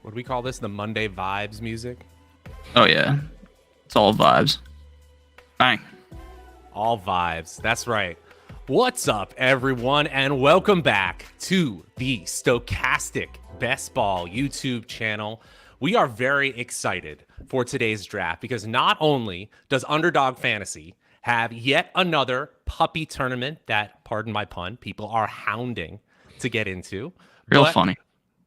What do we call this? The Monday vibes music? Oh yeah, it's all vibes. Bang. All vibes. That's right. What's up, everyone, and welcome back to the Stochastic Best Ball YouTube channel. We are very excited for today's draft because not only does Underdog Fantasy have yet another puppy tournament that, pardon my pun, people are hounding to get into, Real but funny.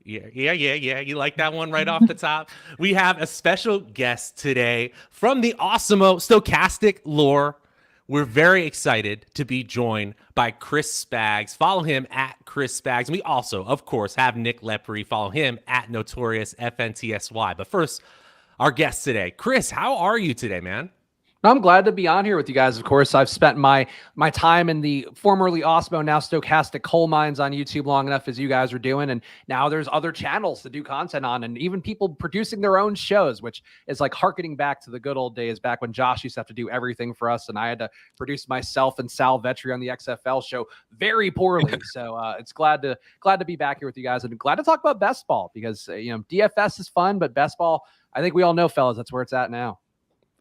Yeah. You like that one right off the top? We have a special guest today from the Awesemo Stochastic lore. We're very excited to be joined by Chris Spags. Follow him at Chris Spags. And we also, of course, have Nick Lepri. Follow him at Notorious FNTSY. But first, our guest today. Chris, how are you today, man? I'm glad to be on here with you guys. Of course, I've spent my time in the formerly Awesemo, now Stochastic coal mines on YouTube long enough as you guys are doing. And now there's other channels to do content on, and even people producing their own shows, which is like harkening back to the good old days back when Josh used to have to do everything for us. And I had to produce myself and Sal Vetri on the XFL show very poorly. So it's glad to be back here with you guys, and glad to talk about best ball because, DFS is fun, but best ball, I think we all know, fellas, that's where it's at now.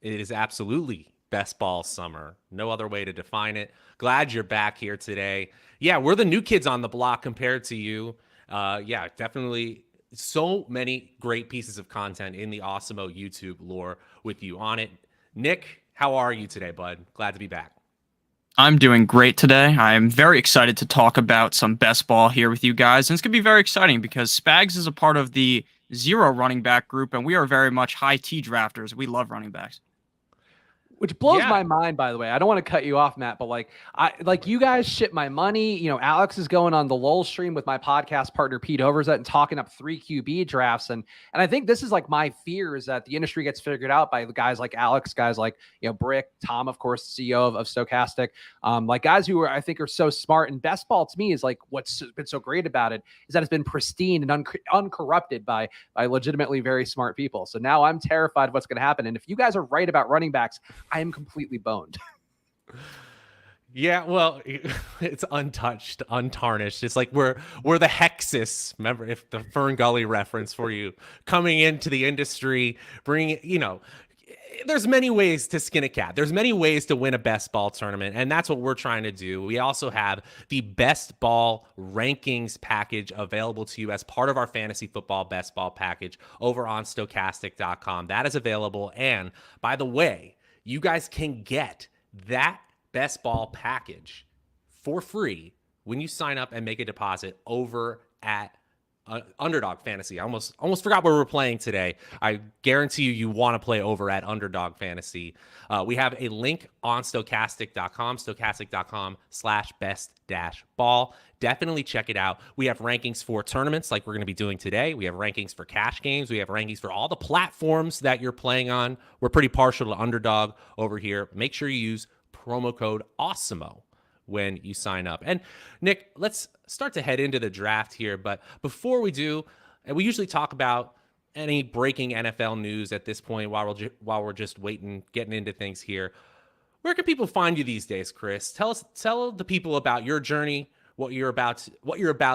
It is absolutely best ball summer. No other way to define it. Glad you're back here today. Yeah, we're the new kids on the block compared to you. Yeah, definitely so many great pieces of content in the Awesemo YouTube lore with you on it. Nick, how are you today, bud? Glad to be back. I'm doing great today. I'm very excited to talk about some best ball here with you guys. And it's going to be very exciting because Spags is a part of the zero running back group, and we are very much high T drafters. We love running backs. Which blows my mind, by the way. I don't want to cut you off, Matt, but you guys ship my money. Alex is going on the LOL stream with my podcast partner Pete Overzet and talking up 3 QB drafts. And I think this is like my fear is that the industry gets figured out by guys like Alex, guys like Brick, Tom, of course, CEO of Stochastic, like guys who I think are so smart. And best ball to me is like what's been so great about it is that it's been pristine and uncorrupted by legitimately very smart people. So now I'm terrified of what's going to happen. And if you guys are right about running backs, I am completely boned. Yeah, well, it's untouched, untarnished. It's like we're the Hexus. Remember, if the Fern Gully reference for you coming into the industry, bringing, there's many ways to skin a cat. There's many ways to win a best ball tournament, and that's what we're trying to do. We also have the best ball rankings package available to you as part of our fantasy football best ball package over on stochastic.com. That is available, and by the way, you guys can get that best ball package for free when you sign up and make a deposit over at Underdog Fantasy. I almost forgot where we're playing today. I guarantee you want to play over at Underdog Fantasy. We have a link on stochastic.com/best-ball. Definitely check it out. We have rankings for tournaments like we're going to be doing today. We have rankings for cash games. We have rankings for all the platforms that you're playing on. We're pretty partial to Underdog over here. Make sure you use promo code Awesemo when you sign up. And Nick, let's start to head into the draft here. But before we do, and we usually talk about any breaking NFL news at this point while we're just waiting, getting into things here. Where can people find you these days, Chris? Tell the people about your journey, what you're about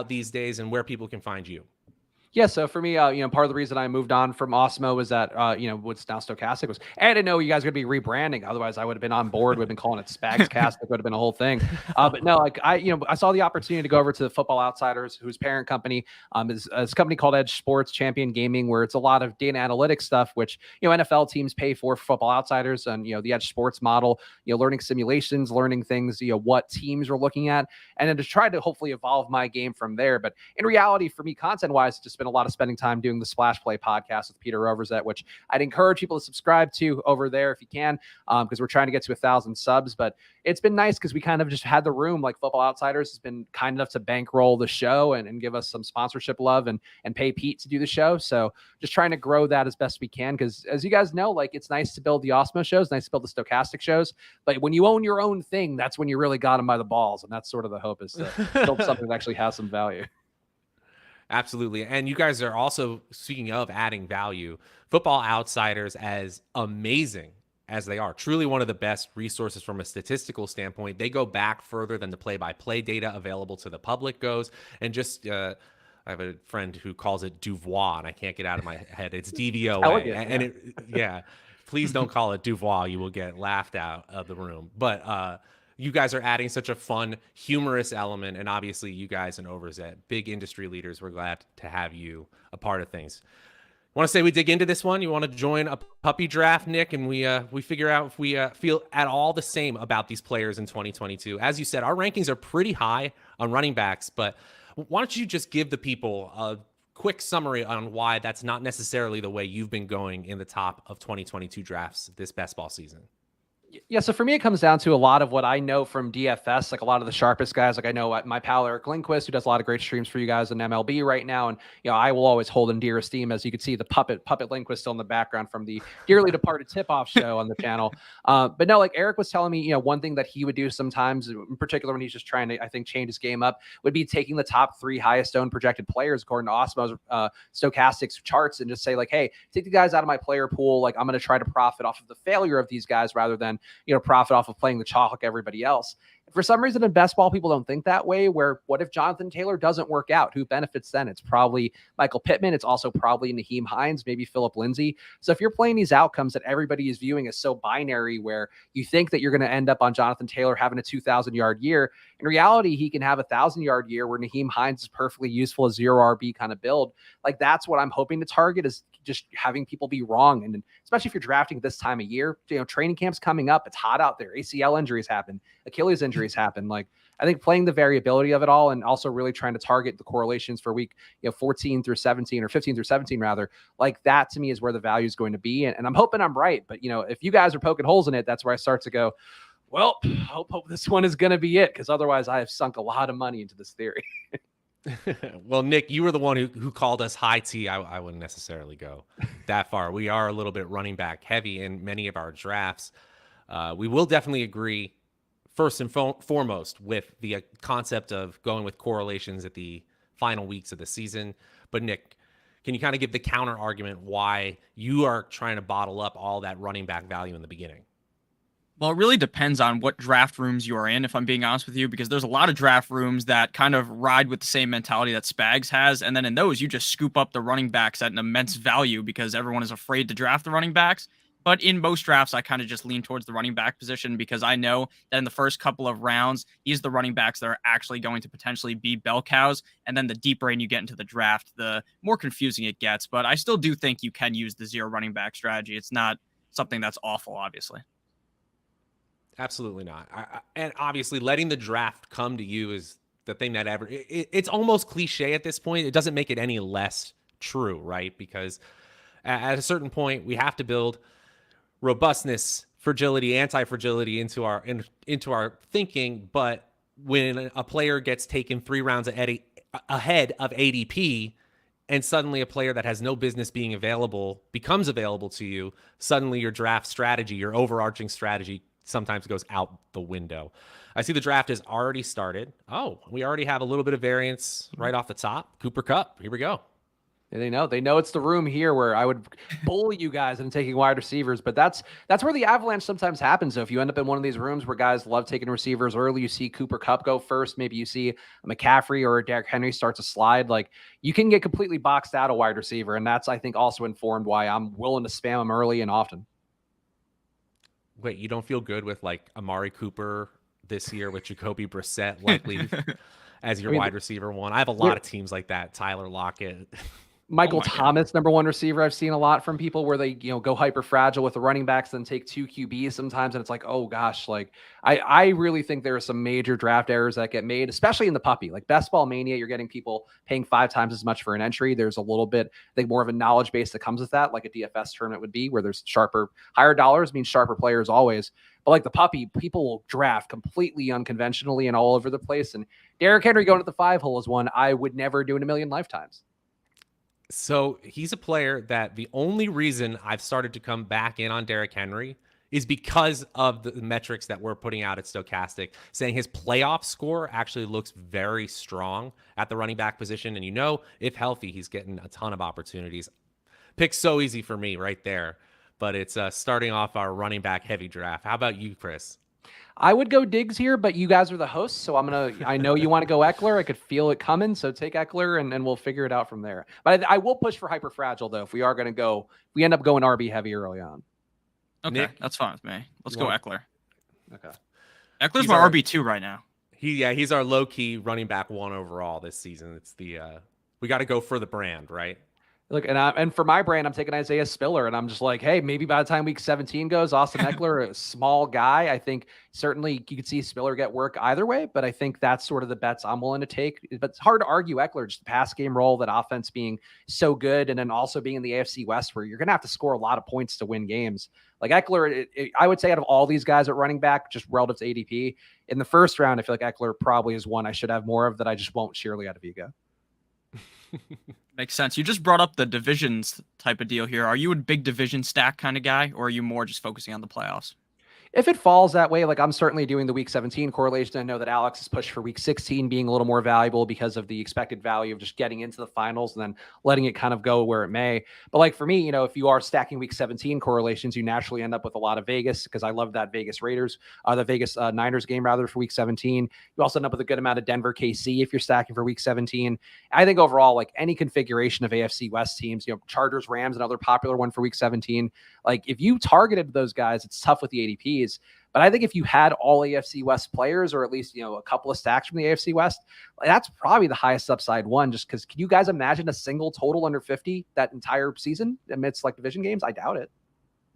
these days, and where people can find you. Yeah, so for me, part of the reason I moved on from Awesemo was that, what's now Stochastic was, and I didn't know you guys were going to be rebranding. Otherwise, I would have been on board. We've been calling it Spagscastic. Would have been a whole thing. But no, I saw the opportunity to go over to Football Outsiders, whose parent company is a company called Edge Sports Champion Gaming, where it's a lot of data analytics stuff, which, NFL teams pay for Football Outsiders and, the Edge Sports model, learning simulations, learning things, what teams we're looking at, and then to try to hopefully evolve my game from there. But in reality, for me, content-wise, just been a lot of spending time doing the Splash Play podcast with Peter Overzet, which I'd encourage people to subscribe to over there if you can, because we're trying to get to 1,000 subs. But it's been nice because we kind of just had the room. Like Football Outsiders has been kind enough to bankroll the show and give us some sponsorship love and pay Pete to do the show. So just trying to grow that as best we can, because as you guys know, like it's nice to build the Awesemo shows, nice to build the Stochastic shows, but when you own your own thing, that's when you really got them by the balls. And that's sort of the hope, is to build something that actually has some value. Absolutely. And you guys are also, speaking of adding value, Football Outsiders, as amazing as they are, truly one of the best resources from a statistical standpoint. They go back further than the play-by-play data available to the public goes. And just I have a friend who calls it Duvois, and I can't get out of my head. It's DVOA. Elegant, And it, yeah, please don't call it Duvois. You will get laughed out of the room. But you guys are adding such a fun, humorous element. And obviously, you guys and Overzet, big industry leaders, we're glad to have you a part of things. Want to say we dig into this one? You want to join a puppy draft, Nick, and we figure out if we feel at all the same about these players in 2022. As you said, our rankings are pretty high on running backs, but why don't you just give the people a quick summary on why that's not necessarily the way you've been going in the top of 2022 drafts this best ball season? Yeah, so for me, it comes down to a lot of what I know from DFS, like a lot of the sharpest guys. Like I know my pal Eric Lindquist, who does a lot of great streams for you guys in MLB right now, and I will always hold in dear esteem, as you can see the puppet Lindquist still in the background from the dearly departed tip-off show on the channel. But no, like Eric was telling me, one thing that he would do sometimes, in particular when he's just trying to, I think, change his game up, would be taking the top 3 highest owned projected players according to Osmo's stochastics charts, and just say like, hey, take the guys out of my player pool. Like I'm going to try to profit off of the failure of these guys rather than profit off of playing the chalk like everybody else. For some reason in best ball, people don't think that way, where what if Jonathan Taylor doesn't work out? Who benefits then? It's probably Michael Pittman. It's also probably Naheem Hines, maybe Philip Lindsay. So if you're playing these outcomes that everybody is viewing as so binary, where you think that you're going to end up on Jonathan Taylor having a 2,000-yard year, in reality, he can have a 1,000-yard year where Naheem Hines is perfectly useful as 0 RB kind of build. Like that's what I'm hoping to target, is just having people be wrong. And especially if you're drafting this time of year, training camp's coming up. It's hot out there. ACL injuries happen. Achilles injuries happen. Like I think playing the variability of it all, and also really trying to target the correlations for week 14 through 17, or 15 through 17 rather, like that to me is where the value is going to be. And I'm hoping I'm right. But if you guys are poking holes in it, that's where I start to go, well, I hope this one is going to be it, because otherwise I have sunk a lot of money into this theory. Well, Nick, you were the one who called us high T. I wouldn't necessarily go that far. We are a little bit running back heavy in many of our drafts. We will definitely agree, first and foremost, with the concept of going with correlations at the final weeks of the season. But Nick, can you kind of give the counter argument why you are trying to bottle up all that running back value in the beginning? Well, it really depends on what draft rooms you are in, if I'm being honest with you, because there's a lot of draft rooms that kind of ride with the same mentality that Spags has. And then in those, you just scoop up the running backs at an immense value because everyone is afraid to draft the running backs. But in most drafts, I kind of just lean towards the running back position, because I know that in the first couple of rounds, these are the running backs that are actually going to potentially be bell cows. And then the deeper in you get into the draft, the more confusing it gets. But I still do think you can use the 0 running back strategy. It's not something that's awful, obviously. Absolutely not. And obviously, letting the draft come to you is the thing that it's almost cliche at this point. It doesn't make it any less true, right? Because at a certain point, we have to build robustness, fragility, anti-fragility into our thinking. But when a player gets taken 3 rounds ahead of ADP, and suddenly a player that has no business being available becomes available to you, suddenly your draft strategy, your overarching strategy, sometimes goes out the window. I see the draft has already started. Oh, we already have a little bit of variance right off the top. Cooper Kupp, here we go. They know it's the room here where I would bully you guys into taking wide receivers, but that's where the avalanche sometimes happens. So if you end up in one of these rooms where guys love taking receivers early, you see Cooper Kupp go first, maybe you see a McCaffrey or a Derrick Henry start to slide, like you can get completely boxed out a wide receiver. And that's, I think, also informed why I'm willing to spam them early and often. Wait, you don't feel good with like Amari Cooper this year with Jacoby Brissett likely as your wide receiver one? I have a lot of teams like that. Tyler Lockett. Michael Thomas, number 1 receiver. I've seen a lot from people where they, go hyper fragile with the running backs, then take 2 QBs sometimes. And it's like, oh gosh, like I really think there are some major draft errors that get made, especially in the puppy, like Best Ball Mania. You're getting people paying 5 times as much for an entry. There's a little bit, I think, more of a knowledge base that comes with that, like a DFS tournament would be, where there's higher dollars means sharper players always. But like the puppy, people will draft completely unconventionally and all over the place. And Derrick Henry going to the 5 hole is one I would never do in a million lifetimes. So he's a player that the only reason I've started to come back in on Derrick Henry is because of the metrics that we're putting out at Stochastic, saying his playoff score actually looks very strong at the running back position. And if healthy, he's getting a ton of opportunities. Pick's so easy for me right there. But it's starting off our running back heavy draft. How about you, Chris? I would go Diggs here, but you guys are the hosts, so I know you want to go Eckler. I could feel it coming, so take Eckler and we'll figure it out from there. But I will push for Hyperfragile though. If we are going to go, we end up going RB heavy early on. Okay, Nick, that's fine with me. Let's go Eckler. Okay. Eckler's my RB2 right now. He's our low key running back 1 overall this season. It's the we got to go for the brand, right? Look, and for my brand, I'm taking Isaiah Spiller, and I'm just like, hey, maybe by the time week 17 goes, Austin Eckler, a small guy. I think certainly you could see Spiller get work either way, but I think that's sort of the bets I'm willing to take. But it's hard to argue Eckler, just the pass game role, that offense being so good, and then also being in the AFC West where you're going to have to score a lot of points to win games. Like Eckler, I would say out of all these guys at running back, just relative to ADP, in the first round, I feel like Eckler probably is one I should have more of that I just won't sheerly out of ego. Makes sense. You just brought up the divisions type of deal here. Are you a big division stack kind of guy, or are you more just focusing on the playoffs? If it falls that way, like I'm certainly doing the week 17 correlation. I know that Alex is pushed for week 16 being a little more valuable because of the expected value of just getting into the finals and then letting it kind of go where it may. But like for me, if you are stacking week 17 correlations, you naturally end up with a lot of Vegas because I love that Vegas the Vegas Niners game rather for week 17. You also end up with a good amount of Denver KC if you're stacking for week 17. I think overall, like any configuration of AFC West teams, Chargers, Rams, another popular one for week 17. Like if you targeted those guys, it's tough with the ADPs. But I think if you had all AFC West players, or at least, a couple of stacks from the AFC West, that's probably the highest upside one, just because can you guys imagine a single total under 50 that entire season amidst like division games? I doubt it.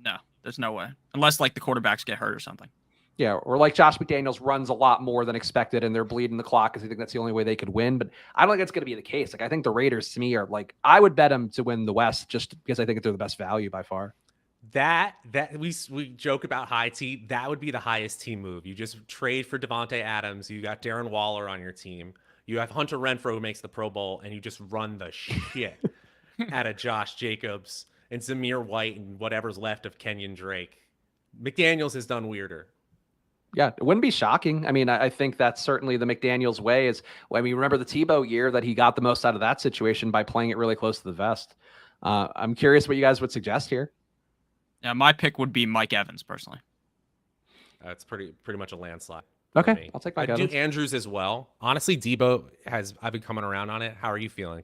No, there's no way. Unless like the quarterbacks get hurt or something. Yeah, or like Josh McDaniels runs a lot more than expected and they're bleeding the clock because I think that's the only way they could win. But I don't think it's going to be the case. Like I think the Raiders to me are like, I would bet them to win the West just because I think they're the best value by far. That we joke about high T. That would be the highest team move. You just trade for Devontae Adams. You got Darren Waller on your team. You have Hunter Renfrow who makes the Pro Bowl, and you just run the shit out of Josh Jacobs and Zamir White and whatever's left of Kenyon Drake. McDaniels has done weirder. Yeah, it wouldn't be shocking. I mean, I think that's certainly the McDaniels way remember the Tebow year that he got the most out of that situation by playing it really close to the vest. I'm curious what you guys would suggest here. Yeah, my pick would be Mike Evans personally. It's pretty much a landslide. Okay, I'll take Mike Evans. Do Andrews as well. Honestly, Debo I've been coming around on it. How are you feeling?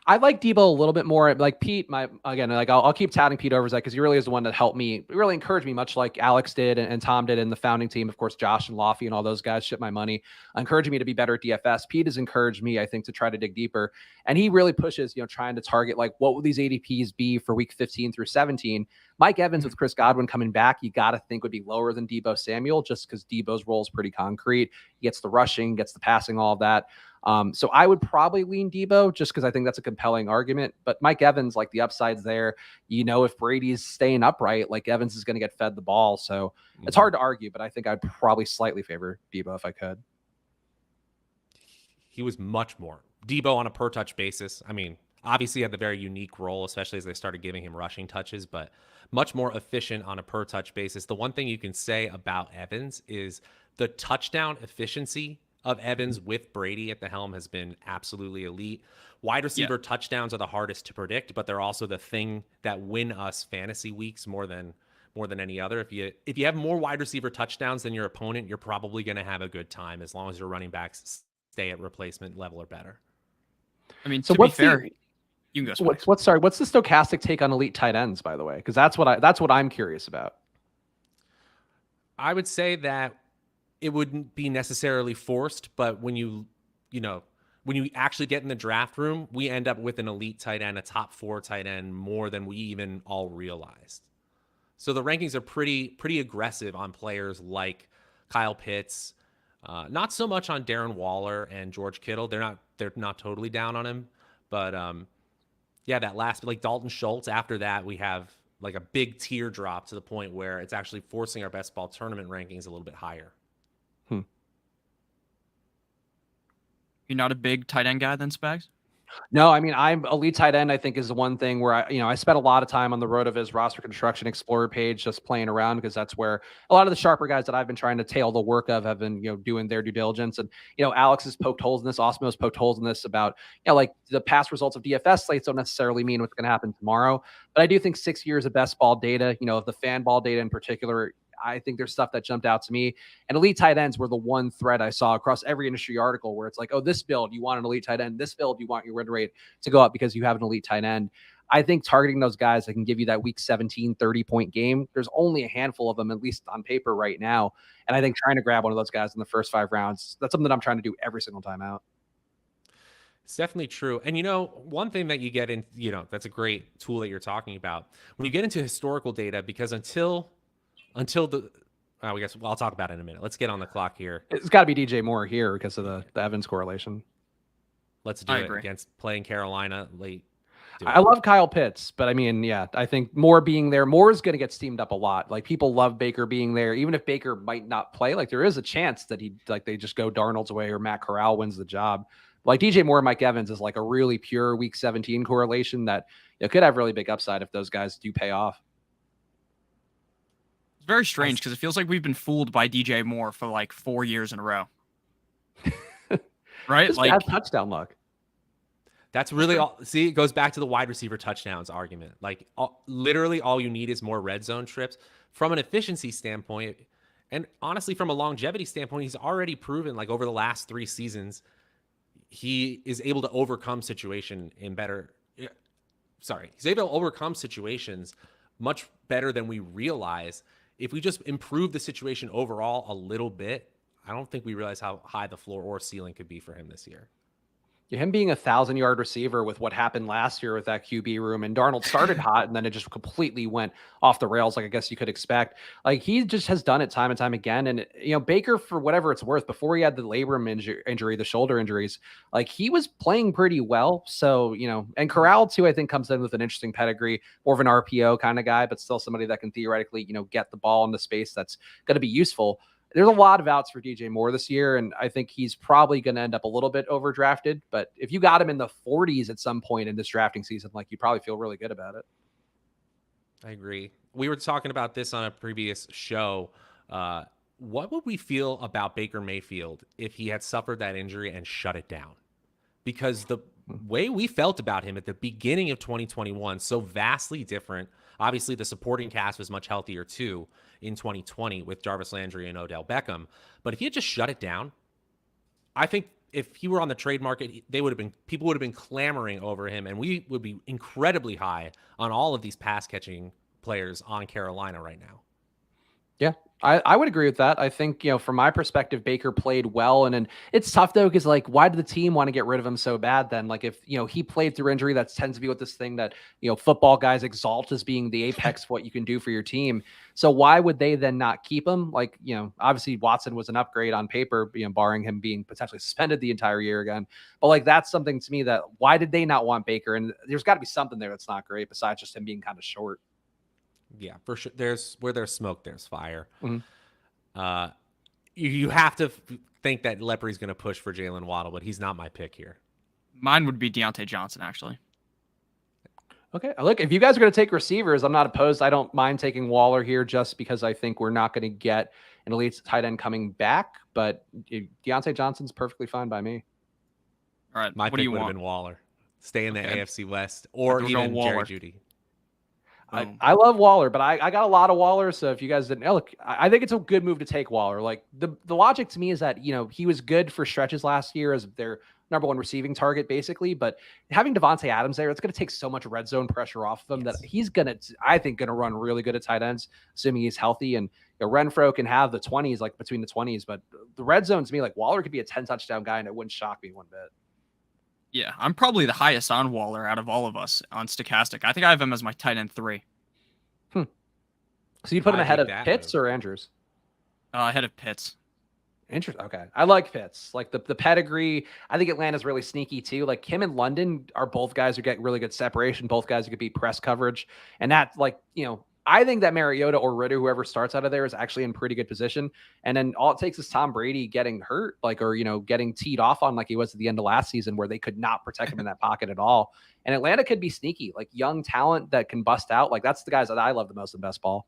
I like Debo a little bit more. Like Pete, I'll keep touting Pete over because he really is the one that helped me, really encouraged me, much like Alex did and Tom did in the founding team. Of course, Josh and Laffy and all those guys ship my money, encouraging me to be better at DFS. Pete has encouraged me, I think, to try to dig deeper. And he really pushes, trying to target like what would these ADPs be for week 15 through 17. Mike Evans with Chris Godwin coming back, you got to think would be lower than Debo Samuel just because Debo's role is pretty concrete. He gets the rushing, gets the passing, all of that. So I would probably lean Debo just because I think that's a compelling argument. But Mike Evans, like the upside's there. If Brady's staying upright, like Evans is going to get fed the ball. So it's hard to argue, but I think I'd probably slightly favor Debo if I could. He was much more. Debo on a per touch basis. I mean, obviously he had the very unique role, especially as they started giving him rushing touches, but much more efficient on a per touch basis. The one thing you can say about Evans is the touchdown efficiency of Evans with Brady at the helm has been absolutely elite. Wide receiver touchdowns are the hardest to predict, but they're also the thing that win us fantasy weeks more than any other. If you have more wide receiver touchdowns than your opponent, you're probably going to have a good time as long as your running backs stay at replacement level or better. I mean, so to be fair, you can go. What's the stochastic take on elite tight ends, by the way? Because that's what I'm curious about. I would say that it wouldn't be necessarily forced, but when you actually get in the draft room, we end up with an elite tight end, a top 4 tight end, more than we even all realized. So the rankings are pretty aggressive on players like Kyle Pitts, not so much on Darren Waller and George Kittle. They're not totally down on him, but that last, like Dalton Schultz. After that, we have like a big tier drop to the point where it's actually forcing our best ball tournament rankings a little bit higher. You're not a big tight end guy then, Spags? No, I mean, I'm elite tight end, I think, is the one thing where I spent a lot of time on the RotoViz roster construction explorer page just playing around because that's where a lot of the sharper guys that I've been trying to tail the work of have been, doing their due diligence. And, Alex has poked holes in this, Osmo's poked holes in this about, like the past results of DFS slates don't necessarily mean what's going to happen tomorrow. But I do think 6 years of best ball data, of the fan ball data in particular, I think there's stuff that jumped out to me. And elite tight ends were the one thread I saw across every industry article where it's like, oh, this build, you want an elite tight end. This build, you want your win rate to go up because you have an elite tight end. I think targeting those guys that can give you that week 17, 30-point game, there's only a handful of them, at least on paper right now. And I think trying to grab one of those guys in the first 5 rounds, that's something that I'm trying to do every single time out. It's definitely true. And, one thing that you get in, that's a great tool that you're talking about. When you get into historical data, because until the, I'll talk about it in a minute. Let's get on the clock here. It's got to be DJ Moore here because of the Evans correlation. Let's do it against playing Carolina late. I love Kyle Pitts, but I mean, yeah, I think Moore being there, Moore is going to get steamed up a lot. Like people love Baker being there, even if Baker might not play. Like there is a chance that they just go Darnold's way or Matt Corral wins the job. Like DJ Moore and Mike Evans is like a really pure week 17 correlation that could have really big upside if those guys do pay off. It's very strange because it feels like we've been fooled by DJ Moore for like 4 years in a row. Right? Like bad touchdown luck. That's really all. See, it goes back to the wide receiver touchdowns argument. Like literally all you need is more red zone trips from an efficiency standpoint. And honestly, from a longevity standpoint, he's already proven like over the last 3 seasons, he is able to overcome he's able to overcome situations much better than we realize. If we just improve the situation overall a little bit, I don't think we realize how high the floor or ceiling could be for him this year. Him being 1,000-yard receiver with what happened last year with that QB room, and Darnold started hot and then it just completely went off the rails, like I guess you could expect. Like he just has done it time and time again. And Baker, for whatever it's worth, before he had the labrum injury, the shoulder injuries, like he was playing pretty well. So and Corral too, I think comes in with an interesting pedigree, more of an RPO kind of guy, but still somebody that can theoretically get the ball into space that's going to be useful. There's a lot of outs for DJ Moore this year, and I think he's probably going to end up a little bit overdrafted. But if you got him in the 40s at some point in this drafting season, like you probably feel really good about it. I agree. We were talking about this on a previous show. What would we feel about Baker Mayfield if he had suffered that injury and shut it down? Because the way we felt about him at the beginning of 2021, so vastly different. Obviously, the supporting cast was much healthier too in 2020 with Jarvis Landry and Odell Beckham. But if he had just shut it down, I think if he were on the trade market, people would have been clamoring over him, and we would be incredibly high on all of these pass catching players on Carolina right now. Yeah, I would agree with that. I think, from my perspective, Baker played well. And then it's tough, though, because, like, why did the team want to get rid of him so bad then? Like, if, he played through injury, that tends to be what this thing that, football guys exalt as being the apex of what you can do for your team. So why would they then not keep him? Like, obviously Watson was an upgrade on paper, barring him being potentially suspended the entire year again. But, like, that's something to me that why did they not want Baker? And there's got to be something there that's not great besides just him being kind of short. Yeah, for sure. Where there's smoke, there's fire. Mm-hmm. You have to think that Lepri's going to push for Jalen Waddle, but he's not my pick here. Mine would be Deontay Johnson, actually. Okay. Look, if you guys are going to take receivers, I'm not opposed. I don't mind taking Waller here just because I think we're not going to get an elite tight end coming back, but Deontay Johnson's perfectly fine by me. All right. My pick would have been Waller. Stay in the AFC West or even Jerry Jeudy. I love Waller, but I got a lot of Waller. So if you guys didn't look, I think it's a good move to take Waller. Like the logic to me is that, he was good for stretches last year as their number one receiving target, basically. But having Devontae Adams there, it's going to take so much red zone pressure off of him that he's going to run really good at tight ends, assuming he's healthy. And Renfro can have the 20s, like between the 20s. But the red zone to me, like Waller could be a 10 touchdown guy, and it wouldn't shock me one bit. Yeah, I'm probably the highest on Waller out of all of us on Stochastic. I think I have him as my tight end 3. So you put him ahead of Pitts or Andrews? Ahead of Pitts. Interesting. Okay. I like Pitts. Like the pedigree. I think Atlanta's really sneaky too. Like him and London are both guys who get really good separation. Both guys who could be press coverage. And that, like, I think that Mariota or Ritter, whoever starts out of there, is actually in pretty good position. And then all it takes is Tom Brady getting hurt, or getting teed off on like he was at the end of last season, where they could not protect him in that pocket at all. And Atlanta could be sneaky, like young talent that can bust out. Like that's the guys that I love the most in best ball.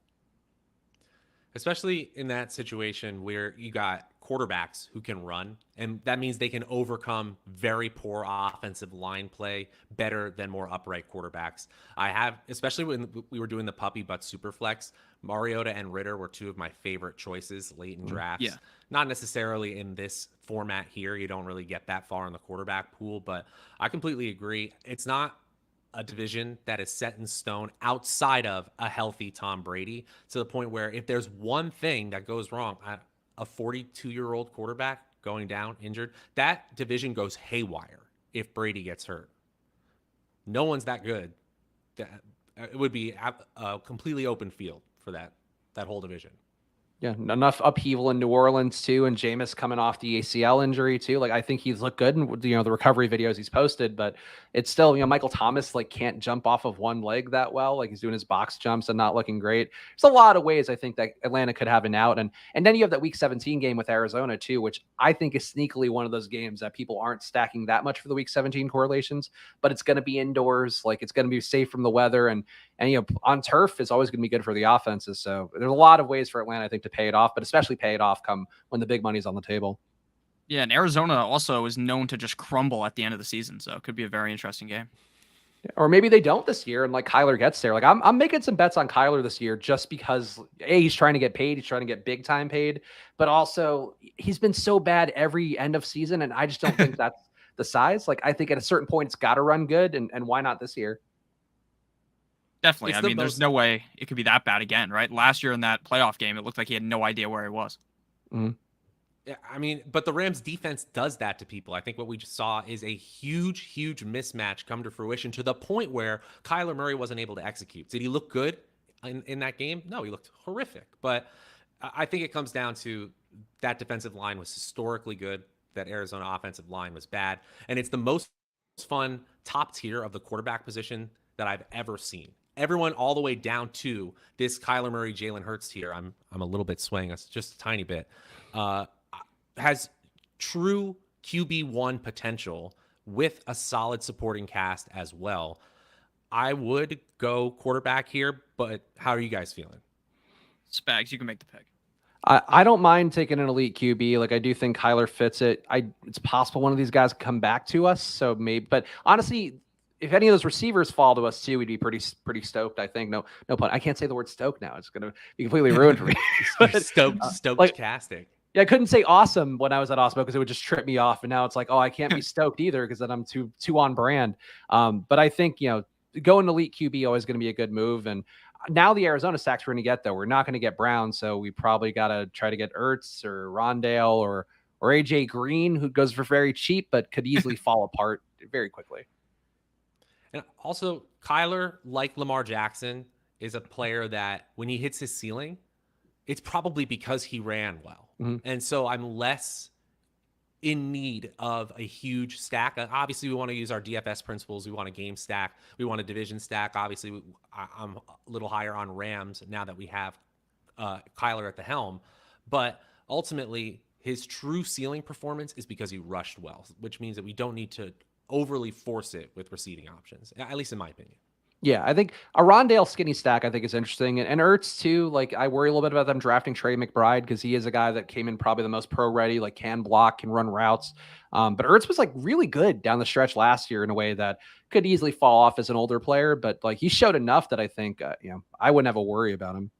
especially in that situation where you got quarterbacks who can run, and that means they can overcome very poor offensive line play better than more upright quarterbacks. I have, especially when we were doing the puppy but super flex, Mariota and Ritter were two of my favorite choices late in drafts. Yeah. Not necessarily in this format here. You don't really get that far in the quarterback pool, but I completely agree. It's not a division that is set in stone outside of a healthy Tom Brady, to the point where if there's one thing that goes wrong, a 42-year-old quarterback going down injured, that division goes haywire if Brady gets hurt. No one's that good. It would be a completely open field for that whole division. Yeah, enough upheaval in New Orleans too, and Jameis coming off the ACL injury too. Like, I think he's looked good in the recovery videos he's posted, but it's still, Michael Thomas like can't jump off of one leg that well. Like, he's doing his box jumps and not looking great. There's a lot of ways I think that Atlanta could have an out, and then you have that Week 17 game with Arizona too, which I think is sneakily one of those games that people aren't stacking that much for the Week 17 correlations, but it's going to be indoors, like it's going to be safe from the weather, and on turf is always going to be good for the offenses. So there's a lot of ways for Atlanta, I think, to pay it off, but especially pay it off come when the big money's on the table. Yeah, and Arizona also is known to just crumble at the end of the season, so it could be a very interesting game. Or maybe they don't this year, and like Kyler gets there. Like, I'm making some bets on Kyler this year just because he's trying to get paid, he's trying to get big time paid, but also he's been so bad every end of season, and I just don't think that's the size. Like, I think at a certain point it's got to run good, and why not this year? Definitely. I mean, there's no way it could be that bad again, right? Last year in that playoff game, it looked like he had no idea where he was. Mm-hmm. Yeah, I mean, but the Rams defense does that to people. I think what we just saw is a huge, huge mismatch come to fruition, to the point where Kyler Murray wasn't able to execute. Did he look good in that game? No, he looked horrific. But I think it comes down to that defensive line was historically good. That Arizona offensive line was bad. And it's the most fun top tier of the quarterback position that I've ever seen. Everyone all the way down to this Kyler Murray, Jalen Hurts tier. I'm a little bit swaying us just a tiny bit. Has true QB1 potential with a solid supporting cast as well. I would go quarterback here, but how are you guys feeling? Spags, you can make the pick. I don't mind taking an elite QB. Like, I do think Kyler fits it. It's possible one of these guys come back to us. So maybe, but honestly, if any of those receivers fall to us too, we'd be pretty stoked. I think. No pun. I can't say the word stoked now. It's gonna be completely ruined for me. Stoked-castic. Yeah, I couldn't say awesome when I was at Osmo because it would just trip me off. And now it's like, oh, I can't be stoked either because then I'm too on brand. But I think, going elite QB always going to be a good move. And now the Arizona stacks we're going to get, though, we're not going to get Brown. So we probably got to try to get Ertz or Rondale or AJ Green, who goes for very cheap, but could easily fall apart very quickly. And also, Kyler, like Lamar Jackson, is a player that when he hits his ceiling, it's probably because he ran well. Mm-hmm. And so I'm less in need of a huge stack. Obviously, we want to use our DFS principles. We want a game stack. We want a division stack. Obviously, I'm a little higher on Rams now that we have Kyler at the helm. But ultimately, his true ceiling performance is because he rushed well, which means that we don't need to overly force it with receiving options, at least in my opinion. Yeah, I think a Rondale skinny stack I think is interesting. And Ertz too, like I worry a little bit about them drafting Trey McBride because he is a guy that came in probably the most pro-ready, like can block, can run routes. But Ertz was like really good down the stretch last year in a way that could easily fall off as an older player. But like he showed enough that I think, I wouldn't have a worry about him.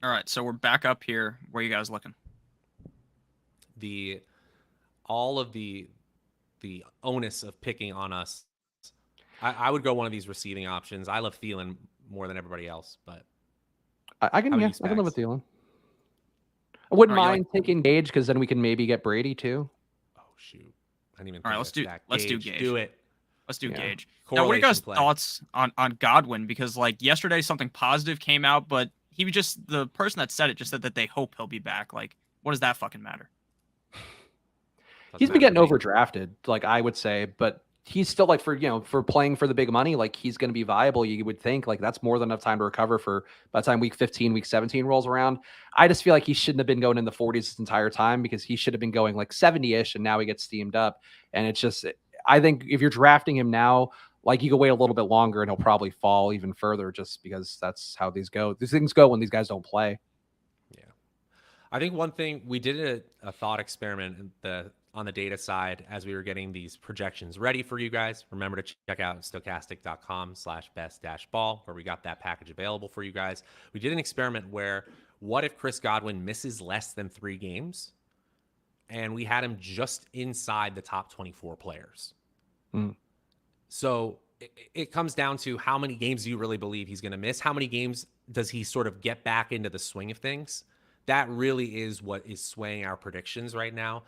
All right, so we're back up here. Where are you guys looking? All of the onus of picking on us. I would go one of these receiving options. I love Thielen more than everybody else, but I can live with Thielen. I wouldn't mind taking Gage because then we can maybe get Brady too. Oh shoot! I didn't even. All right, let's do Gage. Do it. Let's do Gage. Now, what are you guys' thoughts on Godwin? Because like yesterday, something positive came out, but he was just the person that said it just said that they hope he'll be back. Like, what does that fucking matter? He's been getting overdrafted, like I would say, but he's still like for playing for the big money, like he's going to be viable. You would think like that's more than enough time to recover for by the time week 15, week 17 rolls around. I just feel like he shouldn't have been going in the 40s this entire time because he should have been going like 70-ish and now he gets steamed up. And it's just, I think if you're drafting him now, like you can wait a little bit longer and he'll probably fall even further just because that's how these go. These things go when these guys don't play. Yeah. I think one thing we did a thought experiment on the data side as we were getting these projections ready for you guys. Remember to check out stochastic.com/best-ball where we got that package available for you guys. We did an experiment where what if Chris Godwin misses less than 3 games and we had him just inside the top 24 players. So it comes down to how many games do you really believe he's going to miss? How many games does he sort of get back into the swing of things? That really is what is swaying our predictions right now.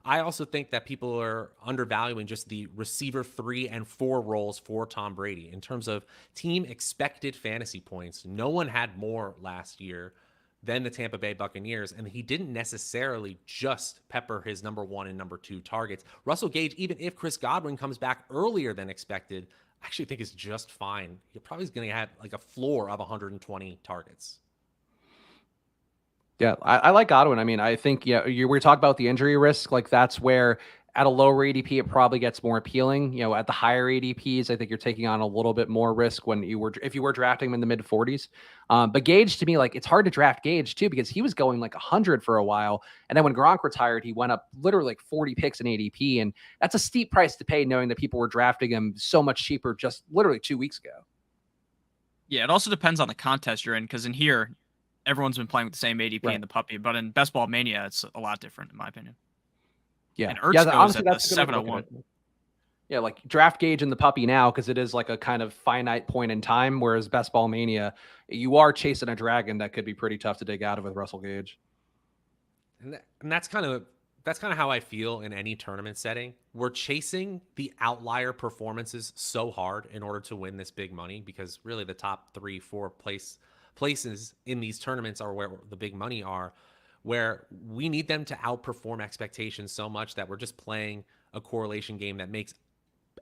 I also think that people are undervaluing just the receiver 3 and 4 roles for Tom Brady in terms of team expected fantasy points. No one had more last year than the Tampa Bay Buccaneers, and he didn't necessarily just pepper his number 1 and number 2 targets. Russell Gage, even if Chris Godwin comes back earlier than expected, I actually think is just fine. He probably is going to have like a floor of 120 targets. Yeah, I like Godwin. I mean, I think, yeah, we're talking about the injury risk. Like that's where at a lower ADP, it probably gets more appealing. You know, at the higher ADPs, I think you're taking on a little bit more risk if you were drafting him in the mid 40s. But Gage, to me, like it's hard to draft Gage too, because he was going like 100 for a while. And then when Gronk retired, he went up literally like 40 picks in ADP. And that's a steep price to pay knowing that people were drafting him so much cheaper just literally 2 weeks ago. Yeah, it also depends on the contest you're in, because in here, everyone's been playing with the same ADP in the puppy, but in Best Ball Mania, it's a lot different, in my opinion. Yeah. And Ertz goes honestly, at the 701. Yeah, like draft Gage in the puppy now, because it is like a kind of finite point in time, whereas Best Ball Mania, you are chasing a dragon that could be pretty tough to dig out of with Russell Gage. And that's kind of how I feel in any tournament setting. We're chasing the outlier performances so hard in order to win this big money, because really the top 3-4 places in these tournaments are where the big money are, where we need them to outperform expectations so much that we're just playing a correlation game that makes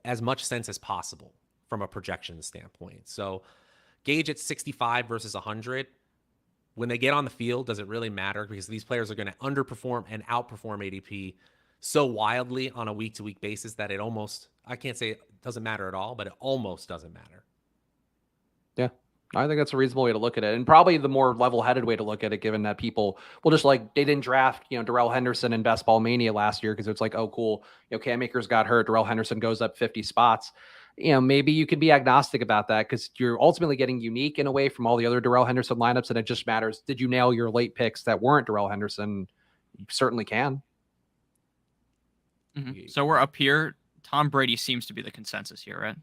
as much sense as possible from a projection standpoint. So Gage at 65 versus 100, when they get on the field, does it really matter? Because these players are going to underperform and outperform ADP so wildly on a week-to-week basis that it almost, I can't say it doesn't matter at all, but it almost doesn't matter. Yeah. I think that's a reasonable way to look at it, and probably the more level-headed way to look at it, given that people will just like they didn't draft, Darrell Henderson in Best Ball Mania last year because it's like, oh, cool, Cam Akers got hurt, Darrell Henderson goes up 50 spots. Maybe you can be agnostic about that because you're ultimately getting unique in a way from all the other Darrell Henderson lineups, and it just matters. Did you nail your late picks that weren't Darrell Henderson? You certainly can. Mm-hmm. So we're up here. Tom Brady seems to be the consensus here, right?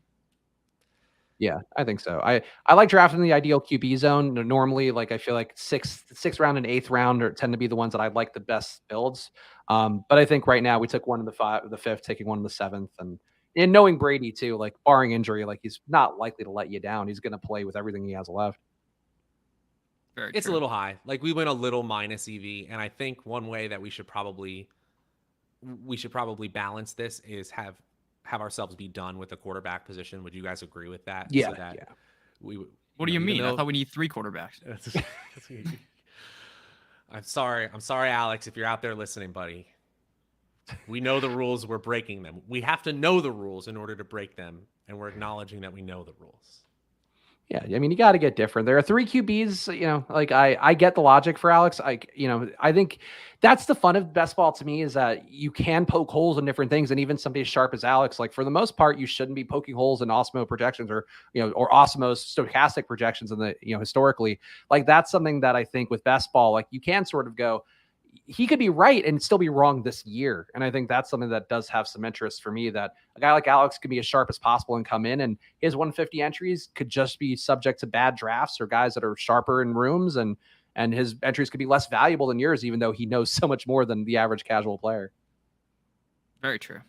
Yeah, I think so. I like drafting the ideal QB zone. Normally, like I feel like sixth round and 8th round tend to be the ones that I like the best builds. But I think right now we took one in the 5th, taking one in the 7th, and knowing Brady too, like barring injury, like he's not likely to let you down. He's going to play with everything he has left. It's a little high. Like we went a little minus EV, and I think one way that we should probably balance this is have ourselves be done with the quarterback position. Would you guys agree with that? Yeah. So that What do you mean? I thought we need 3 quarterbacks. I'm sorry, Alex, if you're out there listening, buddy. We know the rules. We're breaking them. We have to know the rules in order to break them, and we're acknowledging that we know the rules. Yeah, I mean, you got to get different. There are 3 QBs, like I get the logic for Alex. I think that's the fun of best ball to me is that you can poke holes in different things. And even somebody as sharp as Alex, like for the most part, you shouldn't be poking holes in Osmo projections or Osmo's stochastic projections in the, historically. Like that's something that I think with best ball, like you can sort of go, he could be right and still be wrong this year. And I think that's something that does have some interest for me, that a guy like Alex can be as sharp as possible and come in, and his 150 entries could just be subject to bad drafts or guys that are sharper in rooms, and his entries could be less valuable than yours, even though he knows so much more than the average casual player. Very true.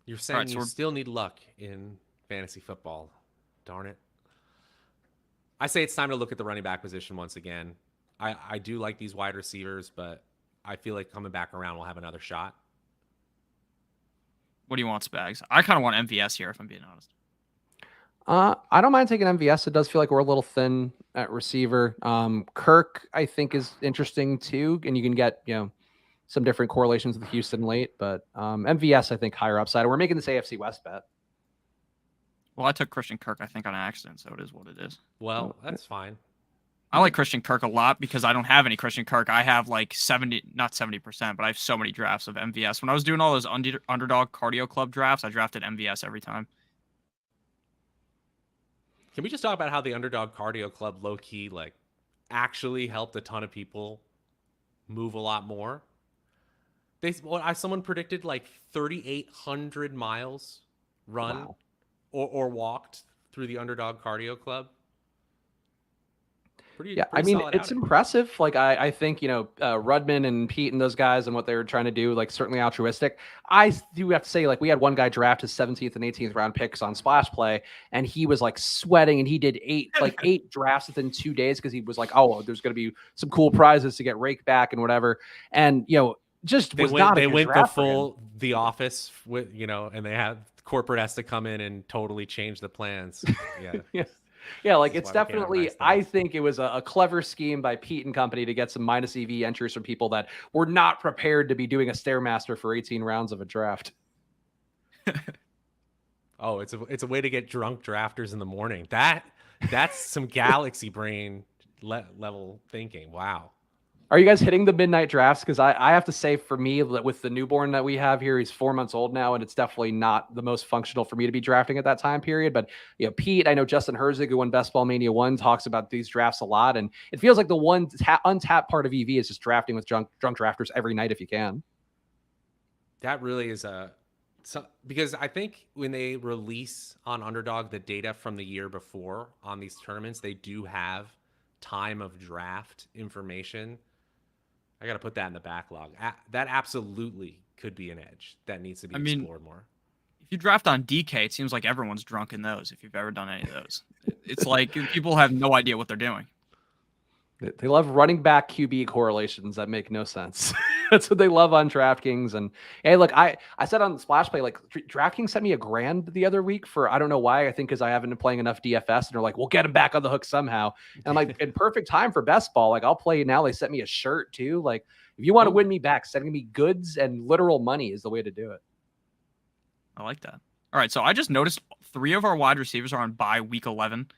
You're saying you still need luck in fantasy football. Darn it. I say it's time to look at the running back position once again. I do like these wide receivers, but I feel like coming back around we'll have another shot. What do you want, Spags? I kind of want MVS here, if I'm being honest. I don't mind taking MVS. It does feel like we're a little thin at receiver. Kirk, I think, is interesting too, and you can get some different correlations with Houston late, but MVS I think higher upside. We're making this AFC West bet. Well, I took Christian Kirk, I think, on accident, so it is what it is. Well, that's fine. I like Christian Kirk a lot because I don't have any Christian Kirk. I have like 70, not 70%, but I have so many drafts of MVS. When I was doing all those underdog cardio club drafts, I drafted MVS every time. Can we just talk about how the Underdog Cardio Club low key like actually helped a ton of people move a lot more? Someone predicted like 3,800 miles run Wow. or walked through the Underdog Cardio Club. Yeah, I Pretty mean, solid it's outing. impressive. Like, I think, Rudman and Pete and those guys and what they were trying to do, like, certainly altruistic. I do have to say, like, we had one guy draft his 17th and 18th round picks on Splash Play, and he was like sweating, and he did eight drafts within 2 days because he was like, oh, there's going to be some cool prizes to get raked back and whatever. And, just was not a They good went the draft for him. full The Office with and they have corporate has to come in and totally change the plans. Yeah. Yeah. Yeah, like This is it's why we can't have definitely, nice I things. think it was a clever scheme by Pete and company to get some minus EV entries from people that were not prepared to be doing a Stairmaster for 18 rounds of a draft. Oh, it's a way to get drunk drafters in the morning. That's some galaxy brain level thinking. Wow. Are you guys hitting the midnight drafts? Because I have to say, for me, that with the newborn that we have here, he's 4 months old now, and it's definitely not the most functional for me to be drafting at that time period. But Pete, I know Justin Herzig, who won Best Ball Mania 1, talks about these drafts a lot, and it feels like the one untapped part of EV is just drafting with drunk drafters every night if you can. That really is because I think when they release on Underdog the data from the year before on these tournaments, they do have time of draft information. I got to put that in the backlog. That absolutely could be an edge that needs to be explored more. If you draft on DK, it seems like everyone's drunk in those. If you've ever done any of those, it's like people have no idea what they're doing. They love running back QB correlations that make no sense. That's what they love on DraftKings. And hey, look, I said on Splash Play, like DraftKings sent me $1,000 the other week for, I don't know why. I think because I haven't been playing enough DFS, and they're like, we'll get him back on the hook somehow. And I'm like, in perfect time for best ball. Like, I'll play now. They sent me a shirt too. Like, if you want to win me back, sending me goods and literal money is the way to do it. I like that. All right, so I just noticed 3 of our wide receivers are on bye week 11.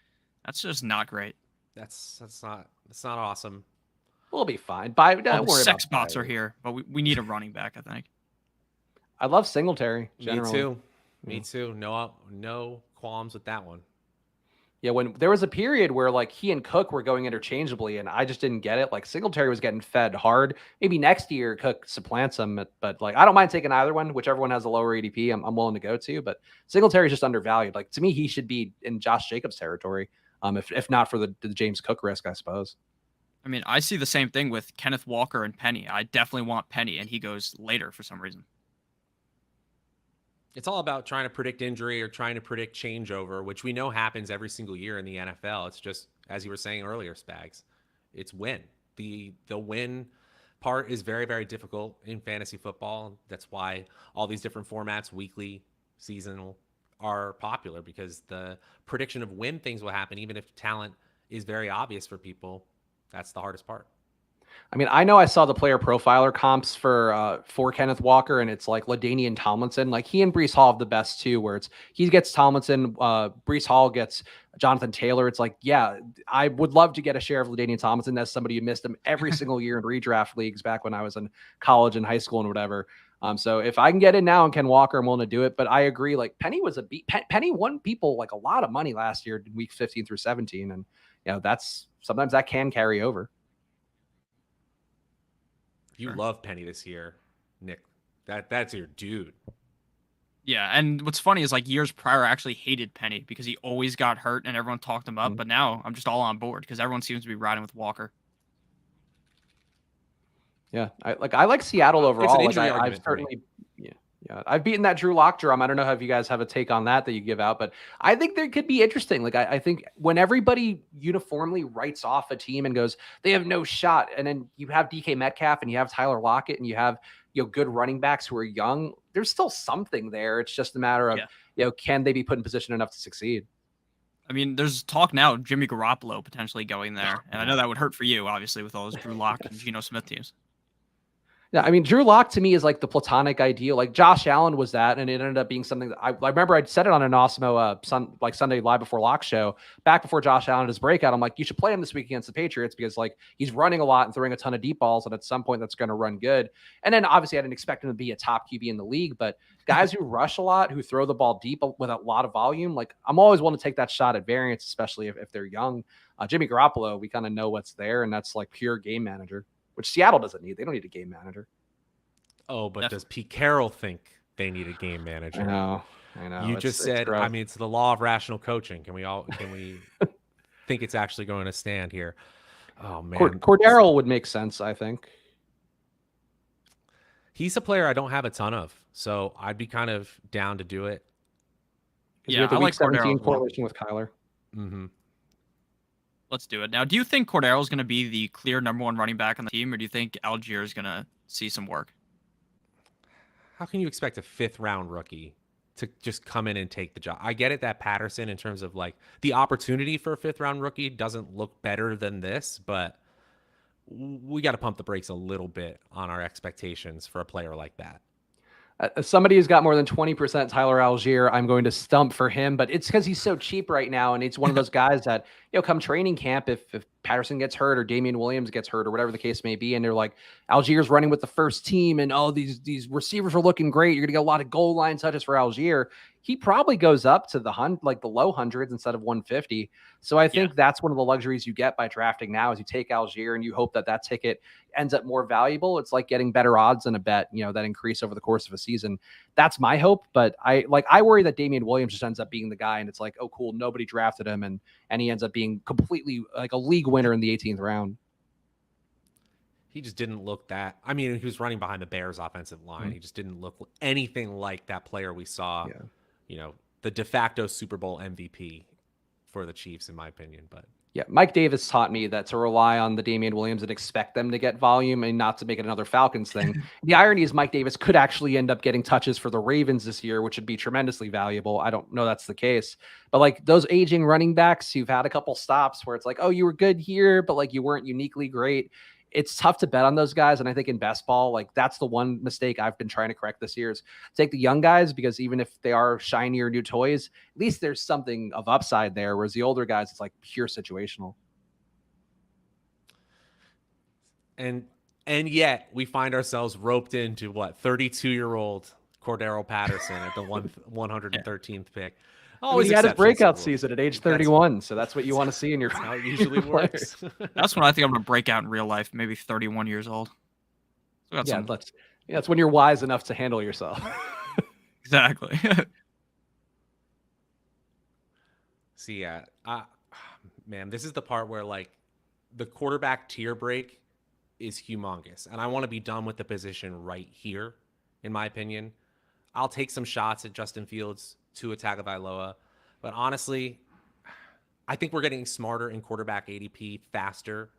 That's just not great. That's not awesome. We'll be fine. Don't worry about sex bots are here, but we need a running back, I think. I love Singletary. Generally. Me too. No qualms with that one. Yeah, when there was a period where like he and Cook were going interchangeably, and I just didn't get it. Like Singletary was getting fed hard. Maybe next year Cook supplants him, but like I don't mind taking either one, whichever one has a lower ADP. I'm willing to go to. But Singletary is just undervalued. Like to me, he should be in Josh Jacobs territory. If not for the James Cook risk, I suppose. I mean, I see the same thing with Kenneth Walker and Penny. I definitely want Penny, and he goes later for some reason. It's all about trying to predict injury or trying to predict changeover, which we know happens every single year in the NFL. It's just, as you were saying earlier, Spags, it's win. The win part is very, very difficult in fantasy football. That's why all these different formats, weekly, seasonal, are popular, because the prediction of when things will happen, even if talent is very obvious for people, that's the hardest part. I mean, I know I saw the player profiler comps for Kenneth Walker, and it's like LaDainian Tomlinson. Like he and Breece Hall have the best too, where it's he gets Tomlinson, Breece Hall gets Jonathan Taylor. It's like, yeah, I would love to get a share of LaDainian Tomlinson. That's somebody who missed him every single year in redraft leagues back when I was in college and high school and whatever. So if I can get in now and Ken Walker, I'm willing to do it. But I agree, like Penny was a beat. Penny won people like a lot of money last year in week 15 through 17. And that's sometimes that can carry over. You love Penny this year, Nick. That's your dude. Yeah, and what's funny is like years prior, I actually hated Penny because he always got hurt and everyone talked him up. But now I'm just all on board because everyone seems to be riding with Walker. Yeah, I like Seattle overall. It's an injury I've certainly, I've beaten that Drew Lock drum. I don't know if you guys have a take on that you give out, but I think there could be interesting. Like I think when everybody uniformly writes off a team and goes, they have no shot, and then you have DK Metcalf and you have Tyler Lockett and you have good running backs who are young, there's still something there. It's just a matter of can they be put in position enough to succeed? I mean, there's talk now of Jimmy Garoppolo potentially going there, and I know that would hurt for you, obviously, with all those Drew Lock and Geno Smith teams. Yeah, I mean, Drew Lock to me is like the platonic ideal. Like Josh Allen was that, and it ended up being something that I remember I said it on an Osmo Sunday Live Before Lock show back before Josh Allen his breakout. I'm like, you should play him this week against the Patriots because like he's running a lot and throwing a ton of deep balls, and at some point that's going to run good. And then obviously I didn't expect him to be a top QB in the league, but guys who rush a lot, who throw the ball deep with a lot of volume, like I'm always willing to take that shot at variance, especially if they're young. Jimmy Garoppolo, we kind of know what's there, and that's like pure game manager, which Seattle doesn't need. They don't need a game manager. Oh, but does Pete Carroll think they need a game manager? I know. You just said, I mean, it's the law of rational coaching. Can we think it's actually going to stand here? Oh man, Cordero would make sense. I think he's a player I don't have a ton of, so I'd be kind of down to do it. Yeah, I like 17 correlation with Kyler. Mm-hmm. Let's do it. Now, do you think Cordero is going to be the clear number one running back on the team, or do you think Algier is going to see some work? How can you expect a 5th round rookie to just come in and take the job? I get it that Patterson, in terms of like the opportunity for a 5th round rookie, doesn't look better than this, but we got to pump the brakes a little bit on our expectations for a player like that. Somebody who's got more than 20% Tyler Algier, I'm going to stump for him, but it's because he's so cheap right now. And it's one of those guys that, come training camp, if Patterson gets hurt or Damian Williams gets hurt or whatever the case may be, and they're like, Algier's running with the first team and these receivers are looking great, you're going to get a lot of goal line touches for Algier. He probably goes up to the low hundreds instead of 150. So I think that's one of the luxuries you get by drafting now is you take Algier and you hope that ticket ends up more valuable. It's like getting better odds in a bet, that increase over the course of a season. That's my hope. But I worry that Damian Williams just ends up being the guy and it's like, oh, cool, nobody drafted him. And he ends up being completely like a league winner in the 18th round. He just didn't look that. I mean, he was running behind the Bears offensive line. Mm-hmm. He just didn't look anything like that player we saw, the de facto Super Bowl MVP for the Chiefs, in my opinion. But yeah, Mike Davis taught me that to rely on the Damian Williams and expect them to get volume and not to make it another Falcons thing. The irony is Mike Davis could actually end up getting touches for the Ravens this year, which would be tremendously valuable. I don't know that's the case, but like those aging running backs who've had a couple stops where it's like, oh, you were good here, but like you weren't uniquely great. It's tough to bet on those guys. And I think in best ball, like that's the one mistake I've been trying to correct this year is take the young guys, because even if they are shinier new toys, at least there's something of upside there. Whereas the older guys, it's like pure situational. And yet we find ourselves roped into 32-year-old Cordero Patterson at the 113th pick. He had his breakout season at age 31, so that's what you want to see in your. That's how it usually works. That's when I think I'm going to break out in real life, maybe 31 years old. So that's when you're wise enough to handle yourself. Exactly. See, man, this is the part where like the quarterback tier break is humongous, and I want to be done with the position right here. In my opinion, I'll take some shots at Justin Fields, Tua Tagovailoa, but honestly, I think we're getting smarter in quarterback ADP faster.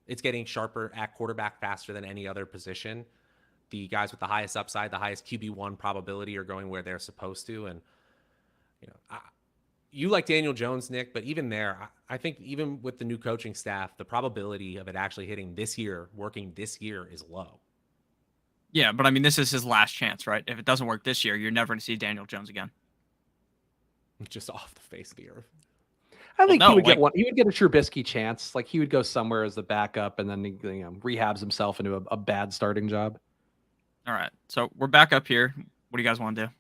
It's getting sharper at quarterback faster than any other position. The guys with the highest upside, the highest QB1 probability are going where they're supposed to. And, you like Daniel Jones, Nick, but even there, I think even with the new coaching staff, the probability of it actually hitting this year, working this year, is low. Yeah, but I mean, this is his last chance, right? If it doesn't work this year, you're never going to see Daniel Jones again. Just off the face of the earth. I think he would get one. He would get a Trubisky chance. Like he would go somewhere as the backup, and then rehabs himself into a bad starting job. All right, so we're back up here. What do you guys want to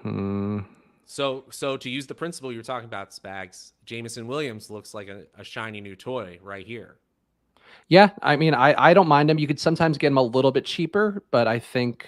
do? So to use the principle you were talking about, Spags, Jameson Williams looks like a shiny new toy right here. Yeah, I mean, I don't mind him. You could sometimes get him a little bit cheaper, but I think,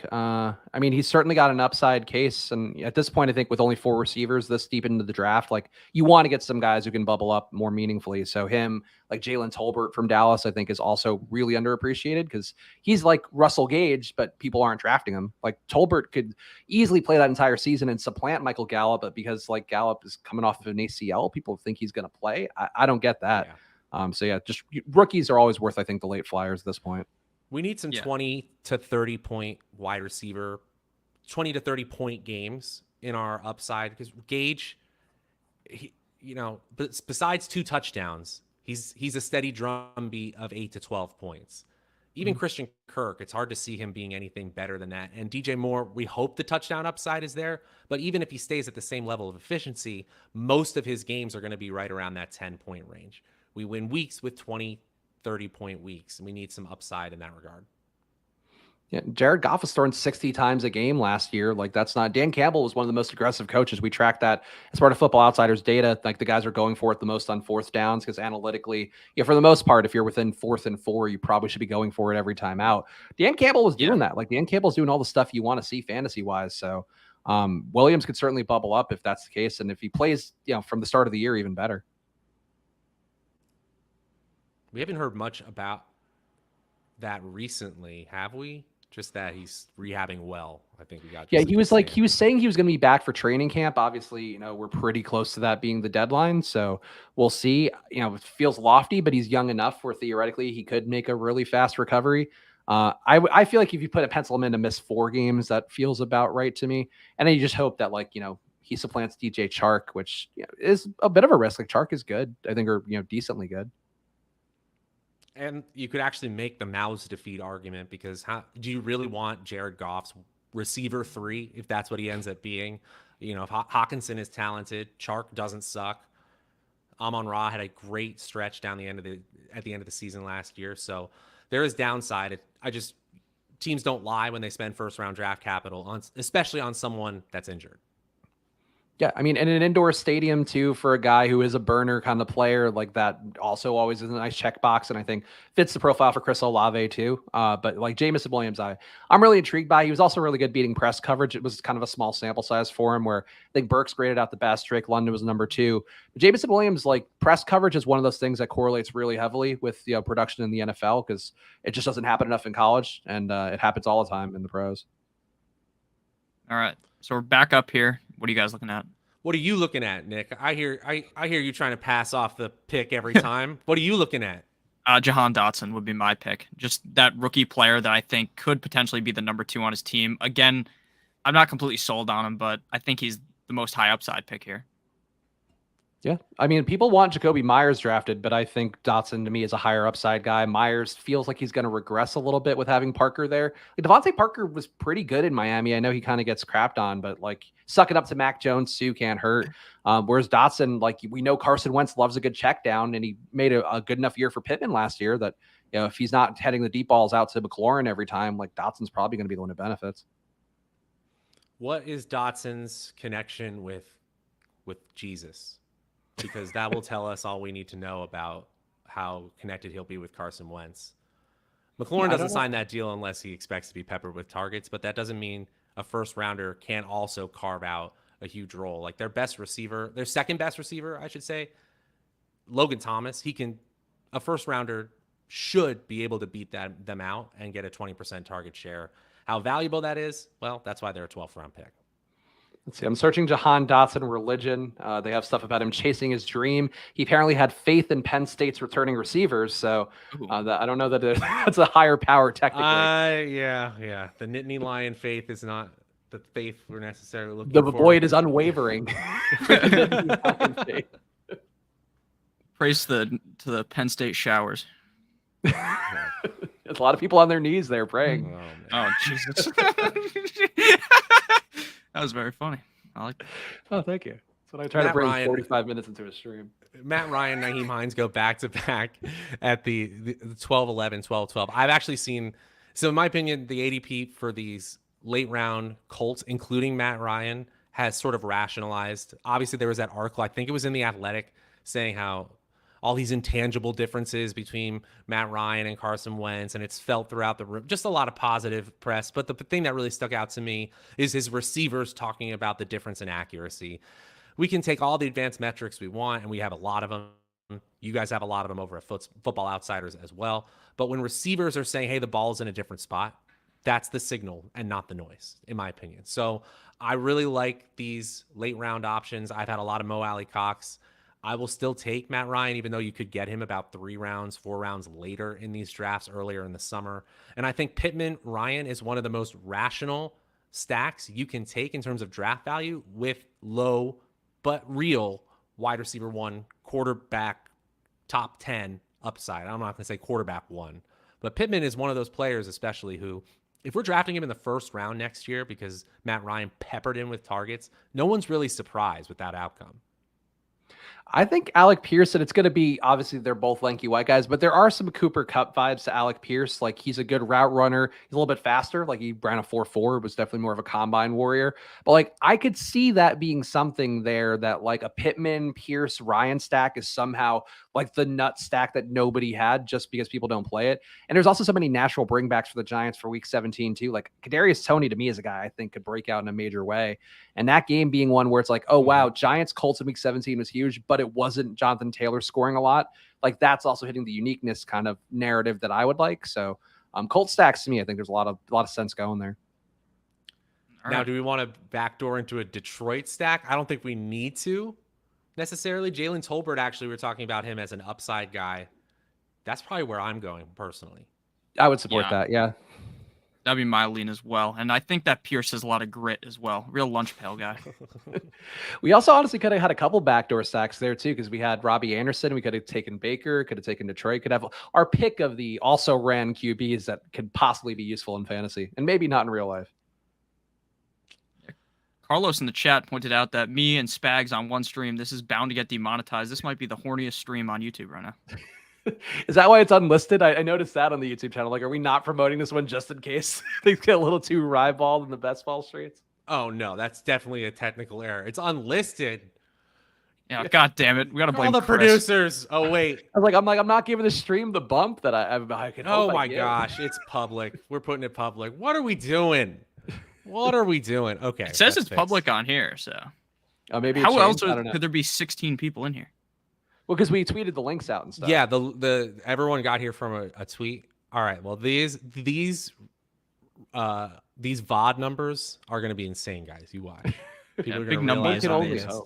he's certainly got an upside case. And at this point, I think with only 4 receivers this deep into the draft, like you want to get some guys who can bubble up more meaningfully. So him, like Jalen Tolbert from Dallas, I think is also really underappreciated because he's like Russell Gage, but people aren't drafting him. Like Tolbert could easily play that entire season and supplant Michael Gallup, but because like Gallup is coming off of an ACL, people think he's going to play. I don't get that. Yeah. Just rookies are always worth, I think, the late flyers at this point. We need some 20 to 30 point wide receiver, 20 to 30 point games in our upside because Gage, besides 2 touchdowns, he's a steady drumbeat of 8 to 12 points. even Christian Kirk, it's hard to see him being anything better than that. And DJ Moore, we hope the touchdown upside is there, but even if he stays at the same level of efficiency, most of his games are going to be right around that 10-point range. We win weeks with 20, 30-point weeks, and we need some upside in that regard. Yeah, Jared Goff was throwing 60 times a game last year. Like, that's not. Dan Campbell was one of the most aggressive coaches. We track that as part of Football Outsiders data. Like, the guys are going for it the most on fourth downs because analytically, for the most part, if you're within 4th and 4, you probably should be going for it every time out. Dan Campbell was doing that. Like, Dan Campbell's doing all the stuff you want to see fantasy wise. So Williams could certainly bubble up if that's the case, and if he plays, from the start of the year, even better. We haven't heard much about that recently, have we? Just that he's rehabbing well. I think we got. He was saying he was going to be back for training camp. Obviously, we're pretty close to that being the deadline, so we'll see. It feels lofty, but he's young enough where theoretically he could make a really fast recovery. I feel like if you put a pencil him in to miss 4 games, that feels about right to me. And then you just hope that he supplants DJ Chark, which is a bit of a risk. Like, Chark is good, I think, or decently good. And you could actually make the mouths to feed argument, because do you really want Jared Goff's receiver 3 if that's what he ends up being? If Hawkinson is talented, Chark doesn't suck. Amon-Ra had a great stretch at the end of the season last year, so there is downside. Teams don't lie when they spend first round draft capital especially on someone that's injured. Yeah, I mean, in an indoor stadium too, for a guy who is a burner kind of player, like that also always is a nice checkbox, and I think fits the profile for Chris Olave too. But like Jameson Williams, I'm really intrigued by. He was also really good beating press coverage. It was kind of a small sample size for him, where I think Burks graded out the best. Drake London was number 2. But Jameson Williams, like, press coverage is one of those things that correlates really heavily with production in the NFL, because it just doesn't happen enough in college, and it happens all the time in the pros. All right, so we're back up here. What are you guys looking at? What are you looking at, Nick? I hear you trying to pass off the pick every time. What are you looking at? Jahan Dotson would be my pick. Just that rookie player that I think could potentially be the number 2 on his team. Again, I'm not completely sold on him, but I think he's the most high upside pick here. Yeah, I mean, people want Jacoby Myers drafted, but I think Dotson to me is a higher upside guy. Myers feels like he's going to regress a little bit with having Parker there. Like, Devontae Parker was pretty good in Miami. I know he kind of gets crapped on, but like, sucking up to Mac Jones too can't hurt. Whereas Dotson, like, we know Carson Wentz loves a good check down, and he made a good enough year for Pittman last year that if he's not heading the deep balls out to McLaurin every time, like, Dotson's probably going to be the one who benefits. What is Dotson's connection with Jesus? Because that will tell us all we need to know about how connected he'll be with Carson Wentz. McLaurin doesn't sign that deal unless he expects to be peppered with targets, but that doesn't mean a first rounder can't also carve out a huge role. Like, their second best receiver, I should say, Logan Thomas, a first rounder should be able to beat them out and get a 20% target share. How valuable that is, well, that's why they're a 12th round pick. Let's see. I'm searching Jahan Dotson religion. They have stuff about him chasing his dream. He apparently had faith in Penn State's returning receivers. So I don't know that that's a higher power technically. Yeah. The Nittany Lion faith is not the faith we're necessarily looking for. Boy, it is unwavering. Praise to the Penn State showers. There's a lot of people on their knees there praying. Oh, Jesus. That was very funny. I like that. Oh, thank you. That's what I try to bring Ryan, 45 minutes into a stream. Matt Ryan, Nyheim Hines go back-to-back at the 12-11, 12-12. I've actually seen, so in my opinion, the ADP for these late round Colts, including Matt Ryan, has sort of rationalized. Obviously, there was that article, I think it was in The Athletic, saying how all these intangible differences between Matt Ryan and Carson Wentz, and it's felt throughout the room. Just a lot of positive press. But the thing that really stuck out to me is his receivers talking about the difference in accuracy. We can take all the advanced metrics we want, and we have a lot of them. You guys have a lot of them over at Football Outsiders as well. But when receivers are saying, hey, the ball's in a different spot, that's the signal and not the noise, in my opinion. So I really like these late round options. I've had a lot of Mo Alley Cox. I will still take Matt Ryan, even though you could get him about 3 rounds, 4 rounds later in these drafts earlier in the summer. And I think Pittman Ryan is one of the most rational stacks you can take in terms of draft value with low but real wide receiver 1, quarterback top 10 upside. I'm not going to say quarterback 1, But Pittman is one of those players, especially who, if we're drafting him in the first round next year because Matt Ryan peppered him with targets, no one's really surprised with that outcome. I think Alec Pearson, it's going to be, obviously they're both lanky white guys, but there are some Cooper Kupp vibes to Alec Pierce. Like he's a good route runner. He's a little bit faster. Like he ran a 4.4, was definitely more of a combine warrior. But like I could see that being something there that like a Pittman, Pierce, Ryan stack is somehow like the nut stack that nobody had just because people don't play it. And there's also so many natural bringbacks for the Giants for week 17 too. Like Kadarius Toney to me is a guy I think could break out in a major way. And that game being one where it's like, oh wow, Giants Colts in week 17 was huge, but it wasn't Jonathan Taylor scoring a lot. Like that's also hitting the uniqueness kind of narrative that I would like. So Colts stacks to me, I think there's a lot of sense going there. Now, do we want to backdoor into a Detroit stack? I don't think we need to necessarily. Jalen Tolbert, actually, we were talking about him as an upside guy. That's probably where I'm going personally. I would support that. Yeah. That'd be my lean as well. And I think that Pierce has a lot of grit as well. Real lunch pail guy. We also honestly could have had a couple backdoor stacks there too, because we had Robbie Anderson. We could have taken Baker, could have taken Detroit, could have our pick of the also ran QBs that could possibly be useful in fantasy and maybe not in real life. Carlos in the chat pointed out that me and Spags on one stream, this is bound to get demonetized. This might be the horniest stream on YouTube right now. Is that why it's unlisted? I noticed that on the YouTube channel. Like, are we not promoting this one just in case things get a little too ribald in the best ball streets? Oh, no, that's definitely a technical error. It's unlisted. Yeah, God damn it. We got to blame all the Chris. Producers. Oh, wait. I'm not giving the stream the bump that I can hope. Oh, my gosh. It's public. We're putting it public. What are we doing? What are we doing? Okay. It says it's public on here, so. Maybe how else could there be 16 people in here? Well, because we tweeted the links out and stuff. Yeah, the everyone got here from a tweet. All right. Well, these VOD numbers are going to be insane, guys. You watch. People are big going to numbers realize on on these. this.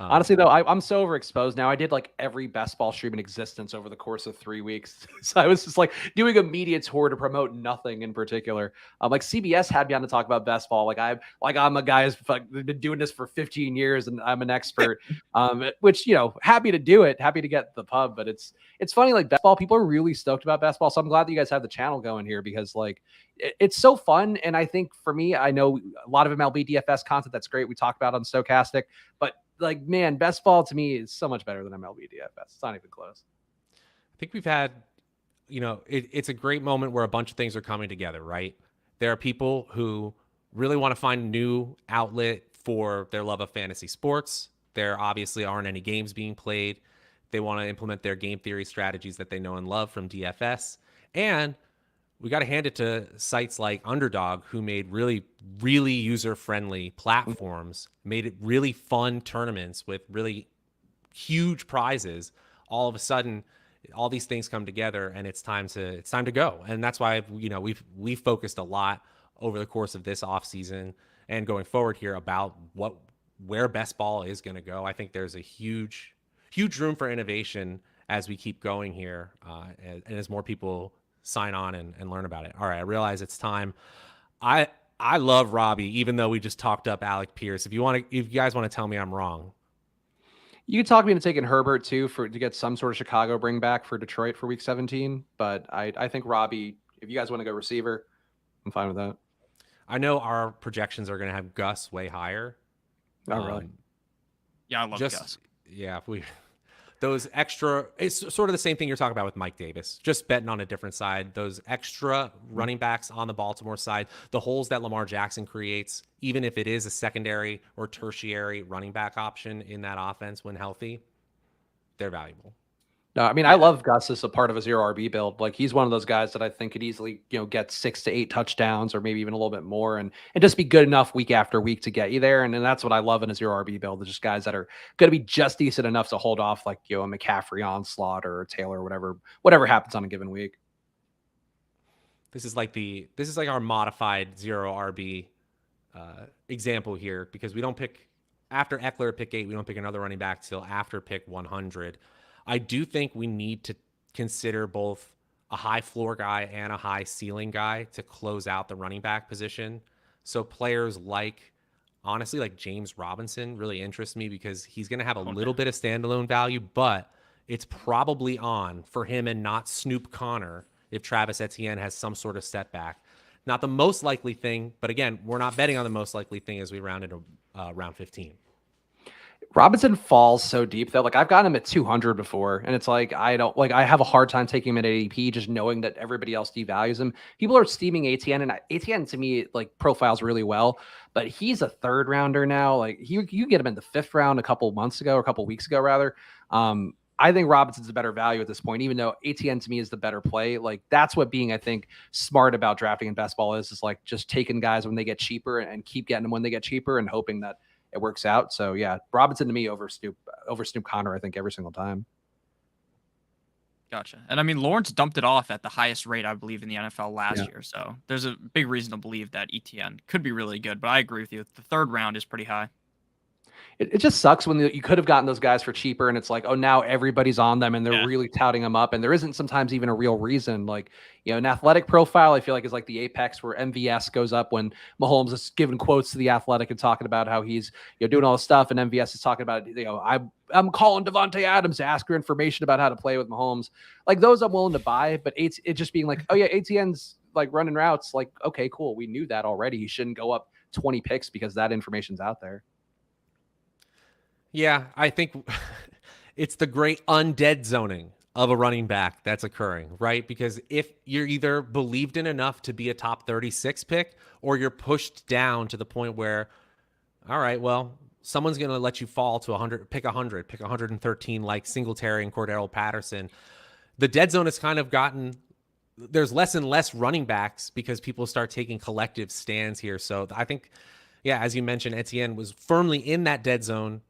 Honestly, though, I'm so overexposed now. I did like every best ball stream in existence over the course of 3 weeks. So I was just like doing a media tour to promote nothing in particular. Like CBS had me on to talk about best ball. I'm a guy who's been doing this for 15 years and I'm an expert. Which, happy to do it, happy to get the pub. But it's funny, like best ball, people are really stoked about best ball. So I'm glad that you guys have the channel going here because like it's so fun. And I think for me, I know a lot of MLB DFS content that's great. We talk about on Stochastic, but like, man, best ball to me is so much better than MLB DFS. It's not even close. I think we've had, it's a great moment where a bunch of things are coming together, right? There are people who really want to find a new outlet for their love of fantasy sports. There obviously aren't any games being played. They want to implement their game theory strategies that they know and love from DFS. And we got to hand it to sites like Underdog, who made really, really user-friendly platforms, made it really fun tournaments with really huge prizes. All of a sudden, all these things come together, and it's time to go. And that's why we've focused a lot over the course of this offseason and going forward here about where best ball is going to go. I think there's a huge room for innovation as we keep going here, and as more people sign on and learn about it. All right, I realize it's time. I love Robbie, even though we just talked up Alec Pierce. If you guys want to tell me I'm wrong, you could talk me into taking Herbert too to get some sort of Chicago bring back for Detroit for week 17. But I think Robbie, if you guys want to go receiver, I'm fine with that. I know our projections are going to have Gus way higher. Not really. Yeah, I love Gus. Yeah, those extra, it's sort of the same thing you're talking about with Mike Davis, just betting on a different side. Those extra running backs on the Baltimore side, the holes that Lamar Jackson creates, even if it is a secondary or tertiary running back option in that offense when healthy, they're valuable. No, I mean, I love Gus as a part of a zero RB build. Like he's one of those guys that I think could easily, get 6 to 8 touchdowns or maybe even a little bit more and just be good enough week after week to get you there. And that's what I love in a zero RB build. Is just guys that are going to be just decent enough to hold off like, a McCaffrey onslaught or a Taylor or whatever happens on a given week. This is like our modified zero RB example here, because we don't pick after Eckler at pick 8. We don't pick another running back till after pick 100. I do think we need to consider both a high floor guy and a high ceiling guy to close out the running back position. So players honestly, like James Robinson really interest me because he's going to have a little bit of standalone value, but it's probably on for him and not Snoop Connor if Travis Etienne has some sort of setback. Not the most likely thing, but again, we're not betting on the most likely thing as we round into round 15. Robinson falls so deep though. Like I've gotten him at 200 before, and it's like I have a hard time taking him at ADP just knowing that everybody else devalues him. People are steaming ATN, and ATN to me like profiles really well, but he's a third rounder now. Like you get him in the fifth round a couple months ago or a couple weeks ago rather. I think Robinson's a better value at this point, even though ATN to me is the better play. Like that's what being, I think, smart about drafting in best ball is like just taking guys when they get cheaper and keep getting them when they get cheaper and hoping that it works out. So yeah, Robinson to me over Snoop Connor, I think every single time. Gotcha. And I mean, Lawrence dumped it off at the highest rate, I believe, in the NFL last year. So there's a big reason to believe that ETN could be really good. But I agree with you. The third round is pretty high. It just sucks when you could have gotten those guys for cheaper and it's like, oh, now everybody's on them and they're really touting them up. And there isn't sometimes even a real reason. Like, an athletic profile, I feel like is like the apex where MVS goes up when Mahomes is giving quotes to the Athletic and talking about how he's, doing all this stuff. And MVS is talking about, I'm calling Devontae Adams to ask her information about how to play with Mahomes. Like those I'm willing to buy, but it just being like, oh yeah, ATN's like running routes. Like, okay, cool. We knew that already. He shouldn't go up 20 picks because that information's out there. Yeah, I think it's the great undead zoning of a running back that's occurring, right? Because if you're either believed in enough to be a top 36 pick or you're pushed down to the point where, all right, well, someone's going to let you fall to 100, pick 113 like Singletary and Cordero Patterson. The dead zone has kind of gotten, there's less and less running backs because people start taking collective stands here. So I think, yeah, as you mentioned, Etienne was firmly in that dead zone.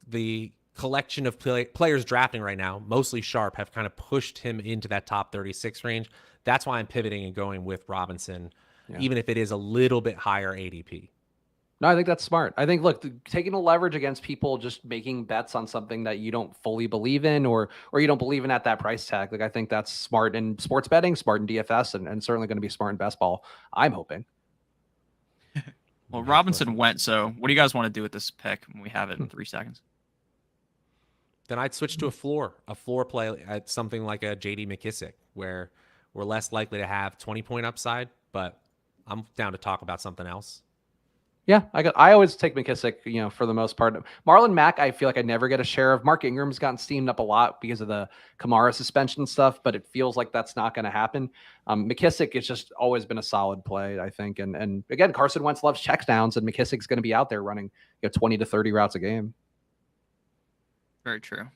The collection of players drafting right now, mostly sharp, have kind of pushed him into that top 36 range. That's why I'm pivoting and going with Robinson, even if it is a little bit higher ADP. No, I think that's smart. I think, look, taking the leverage against people just making bets on something that you don't fully believe in or you don't believe in at that price tag. Like, I think that's smart in sports betting, smart in DFS, and certainly going to be smart in best ball, I'm hoping. Well, Robinson went, so what do you guys want to do with this pick when we have it in 3 seconds? Then I'd switch to a floor play at something like a JD McKissick, where we're less likely to have 20-point upside, but I'm down to talk about something else. Yeah, I always take McKissick, for the most part. Marlon Mack, I feel like I never get a share of. Mark Ingram's gotten steamed up a lot because of the Kamara suspension stuff, but it feels like that's not going to happen. McKissick has just always been a solid play, I think. And again, Carson Wentz loves checkdowns, and McKissick's going to be out there running 20 to 30 routes a game. Very true.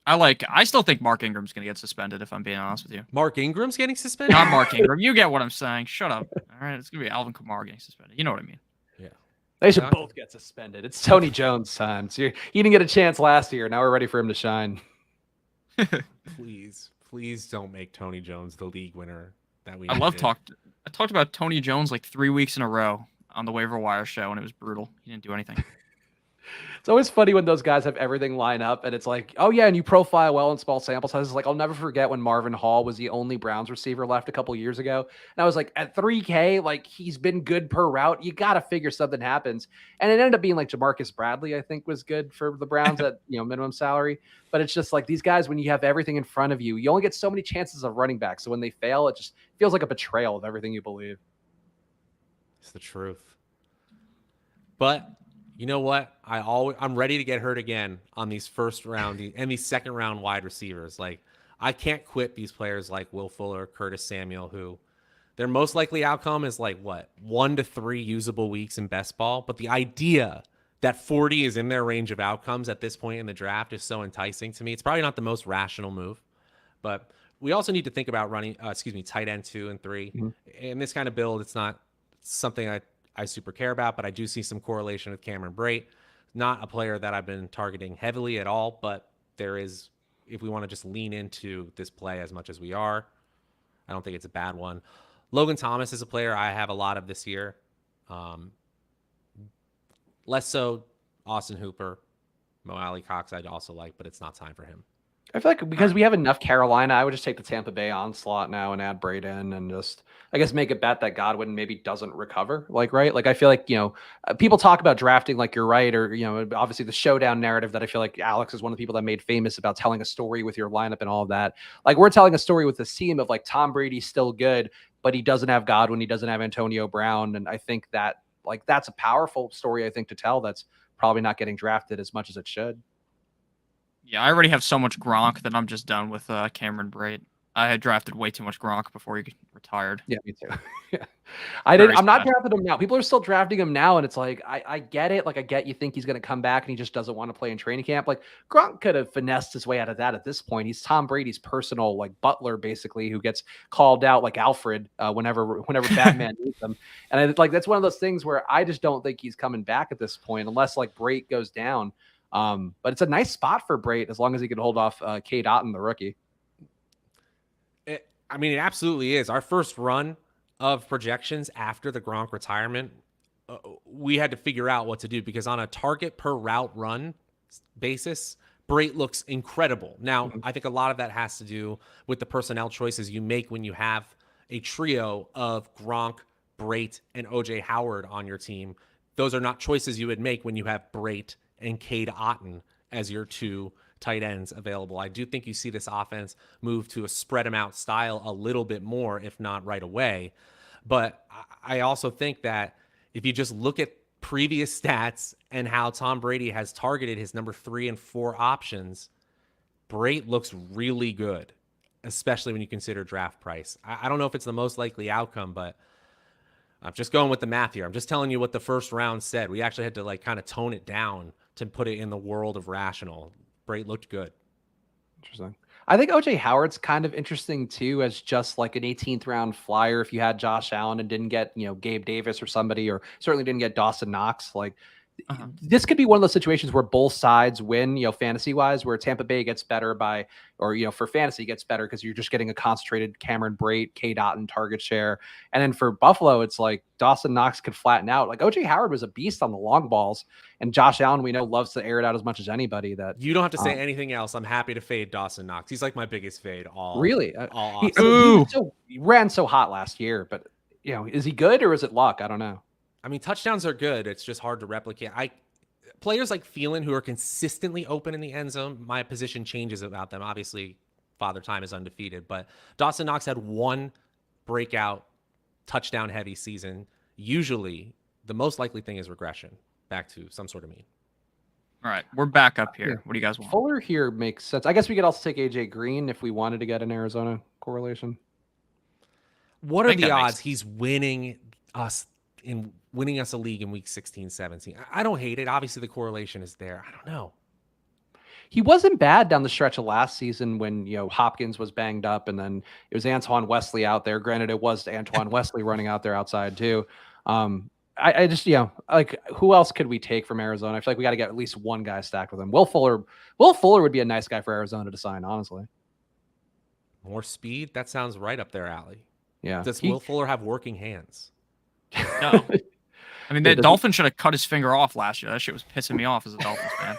I still think Mark Ingram's going to get suspended, if I'm being honest with you. Mark Ingram's getting suspended? Not Mark Ingram. You get what I'm saying. Shut up. All right, it's going to be Alvin Kamara getting suspended. You know what I mean. Yeah. They should both get suspended. It's Tony Jones' time. So he didn't get a chance last year. Now we're ready for him to shine. Please don't make Tony Jones the league winner that we. I talked about Tony Jones like 3 weeks in a row on the waiver wire show, and it was brutal. He didn't do anything. It's always funny when those guys have everything line up and it's like, oh yeah, and you profile well in small sample sizes. Like, I'll never forget when Marvin Hall was the only Browns receiver left a couple years ago. And I was like, at 3K, like he's been good per route. You got to figure something happens. And it ended up being like Jamarcus Bradley, I think was good for the Browns at, minimum salary. But it's just like these guys, when you have everything in front of you, you only get so many chances of running back. So when they fail, it just feels like a betrayal of everything you believe. It's the truth. But you know what? I'm ready to get hurt again on these first round and these second round wide receivers. Like, I can't quit these players like Will Fuller, Curtis Samuel, who their most likely outcome is like 1 to 3 usable weeks in best ball. But the idea that 40 is in their range of outcomes at this point in the draft is so enticing to me. It's probably not the most rational move, but we also need to think about running, tight end 2 and 3. Mm-hmm. In this kind of build, it's not something I super care about, but I do see some correlation with Cameron Brate. Not a player that I've been targeting heavily at all, but there is, if we want to just lean into this play as much as we are, I don't think it's a bad one. Logan Thomas is a player I have a lot of this year. Less so Austin Hooper, Mo Alley Cox I'd also like, but it's not time for him. I feel like because we have enough Carolina, I would just take the Tampa Bay onslaught now and add Braid in and just, I guess, make a bet that Godwin maybe doesn't recover. Like, right? Like, I feel like, people talk about drafting like you're right, or, obviously the showdown narrative that I feel like Alex is one of the people that made famous about telling a story with your lineup and all of that. Like, we're telling a story with this team of like Tom Brady's still good, but he doesn't have Godwin, he doesn't have Antonio Brown. And I think that, like, that's a powerful story, I think, to tell that's probably not getting drafted as much as it should. Yeah, I already have so much Gronk that I'm just done with Cameron Brate. I had drafted way too much Gronk before he retired. Yeah, me too. Yeah. I'm not drafting him now. People are still drafting him now, and it's like I get it. Like, I get you think he's going to come back and he just doesn't want to play in training camp. Like, Gronk could have finessed his way out of that at this point. He's Tom Brady's personal like butler, basically, who gets called out like Alfred whenever Batman needs him. And that's one of those things where I just don't think he's coming back at this point unless like Brate goes down. But it's a nice spot for Brate as long as he can hold off Cade Otton, the rookie. It absolutely is. Our first run of projections after the Gronk retirement, we had to figure out what to do because on a target per route run basis, Brate looks incredible. Now, I think a lot of that has to do with the personnel choices you make when you have a trio of Gronk, Brate, and OJ Howard on your team. Those are not choices you would make when you have Brate and Cade Otton as your two tight ends available. I do think you see this offense move to a spread them out style a little bit more, if not right away. But I also think that if you just look at previous stats and how Tom Brady has targeted his number 3 and 4 options, Brate looks really good, especially when you consider draft price. I don't know if it's the most likely outcome, but I'm just going with the math here. I'm just telling you what the first round said. We actually had to like kind of tone it down to put it in the world of rational. Brate looked good. Interesting. I think OJ Howard's kind of interesting too, as just like an 18th round flyer. If you had Josh Allen and didn't get, Gabe Davis or somebody, or certainly didn't get Dawson Knox, like this could be one of those situations where both sides win, fantasy wise, where Tampa Bay gets better by, or, for fantasy gets better because you're just getting a concentrated Cameron Brate, Cade Otton target share. And then for Buffalo, it's like Dawson Knox could flatten out. Like OJ Howard was a beast on the long balls, and Josh Allen, we know, loves to air it out as much as anybody. That you don't have to say anything else. I'm happy to fade Dawson Knox. He's like my biggest fade all. Really? All he ran so hot last year, but is he good or is it luck? I don't know. Touchdowns are good. It's just hard to replicate. Players like Thielen who are consistently open in the end zone, my position changes about them. Obviously, Father Time is undefeated, but Dawson Knox had one breakout touchdown heavy season. Usually, the most likely thing is regression back to some sort of mean. All right, we're back up here. What do you guys want? Fuller here makes sense. I guess we could also take AJ Green if we wanted to get an Arizona correlation. What are the odds he's winning us a league in week 16, 17? I don't hate it. Obviously, the correlation is there. I don't know. He wasn't bad down the stretch of last season when, Hopkins was banged up and then it was Antoine Wesley out there. Granted, it was Antoine Wesley running out there outside too. I just, like, who else could we take from Arizona? I feel like we got to get at least one guy stacked with him. Will Fuller would be a nice guy for Arizona to sign, honestly. More speed? That sounds right up their alley. Yeah. Does Will Fuller have working hands? No. The Dolphins should have cut his finger off last year. That shit was pissing me off as a Dolphins fan.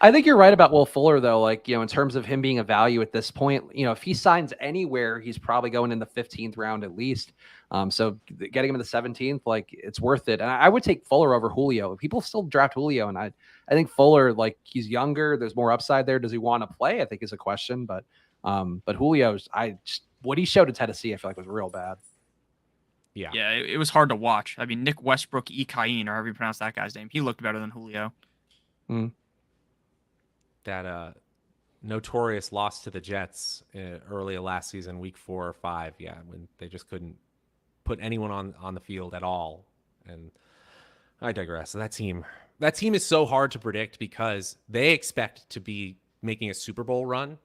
I think you're right about Will Fuller, though. Like, in terms of him being a value at this point, if he signs anywhere, he's probably going in the 15th round at least. So getting him in the 17th, like, it's worth it. And I would take Fuller over Julio. People still draft Julio, and I think Fuller, like, he's younger. There's more upside there. Does he want to play? I think is a question. But Julio's, what he showed at Tennessee, I feel like was real bad. Yeah, it was hard to watch. Nick Westbrook Ikain, or however you pronounce that guy's name, he looked better than Julio. That notorious loss to the Jets early last season, week 4 or 5, when they just couldn't put anyone on the field at all. And I digress. So that team is so hard to predict because they expect to be making a Super Bowl run,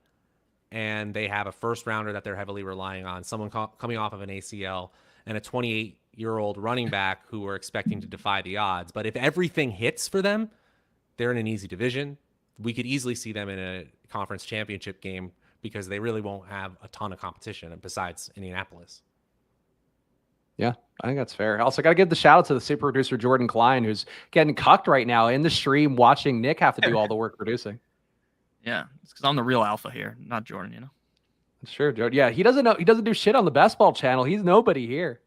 and they have a first rounder that they're heavily relying on, someone coming off of an ACL, and a 28-year-old running back who are expecting to defy the odds. But if everything hits for them, they're in an easy division. We could easily see them in a conference championship game because they really won't have a ton of competition besides Indianapolis. Yeah, I think that's fair. Also, got to give the shout out to the super producer, Jordan Klein, who's getting cucked right now in the stream watching Nick have to do all the work producing. Yeah, it's because I'm the real alpha here, not Jordan. You know. Sure, Jordan. Yeah, he doesn't know. He doesn't do shit on the best ball channel. He's nobody here.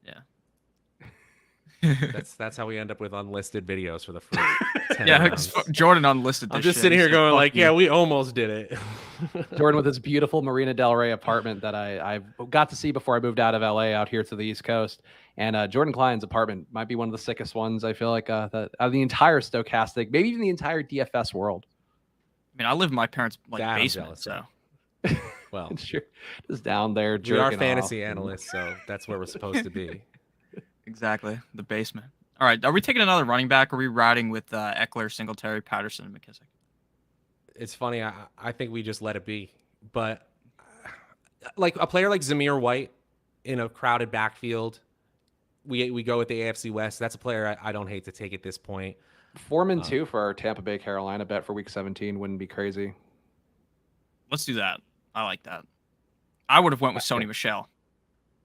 Yeah. That's how we end up with unlisted videos for the first 10 Yeah, rounds. Jordan unlisted. I'm This just shit. sitting He here said, going "Fuck like, you." yeah, we almost did it. Jordan with his beautiful Marina Del Rey apartment that I got to see before I moved out of LA out here to the East Coast. And Jordan Klein's apartment might be one of the sickest ones. I feel like out of the entire Stochastic, maybe even the entire DFS world. I mean, I live in my parents' That I'm basement, jealous so of. Well, Sure, just down there. we are jerking fantasy off. analysts, so that's where we're supposed to be. exactly the basement. All right, are we taking another running back? Or are we riding with Eckler, Singletary, Patterson, and McKissick? It's funny. I think we just let it be. But like a player like Zamir White in a crowded backfield, we go with the AFC West. That's a player I don't hate to take at this point. 4-2 for our Tampa Bay Carolina bet for Week 17 wouldn't be crazy. Let's do that. I like that. I would have went with Sony Michel.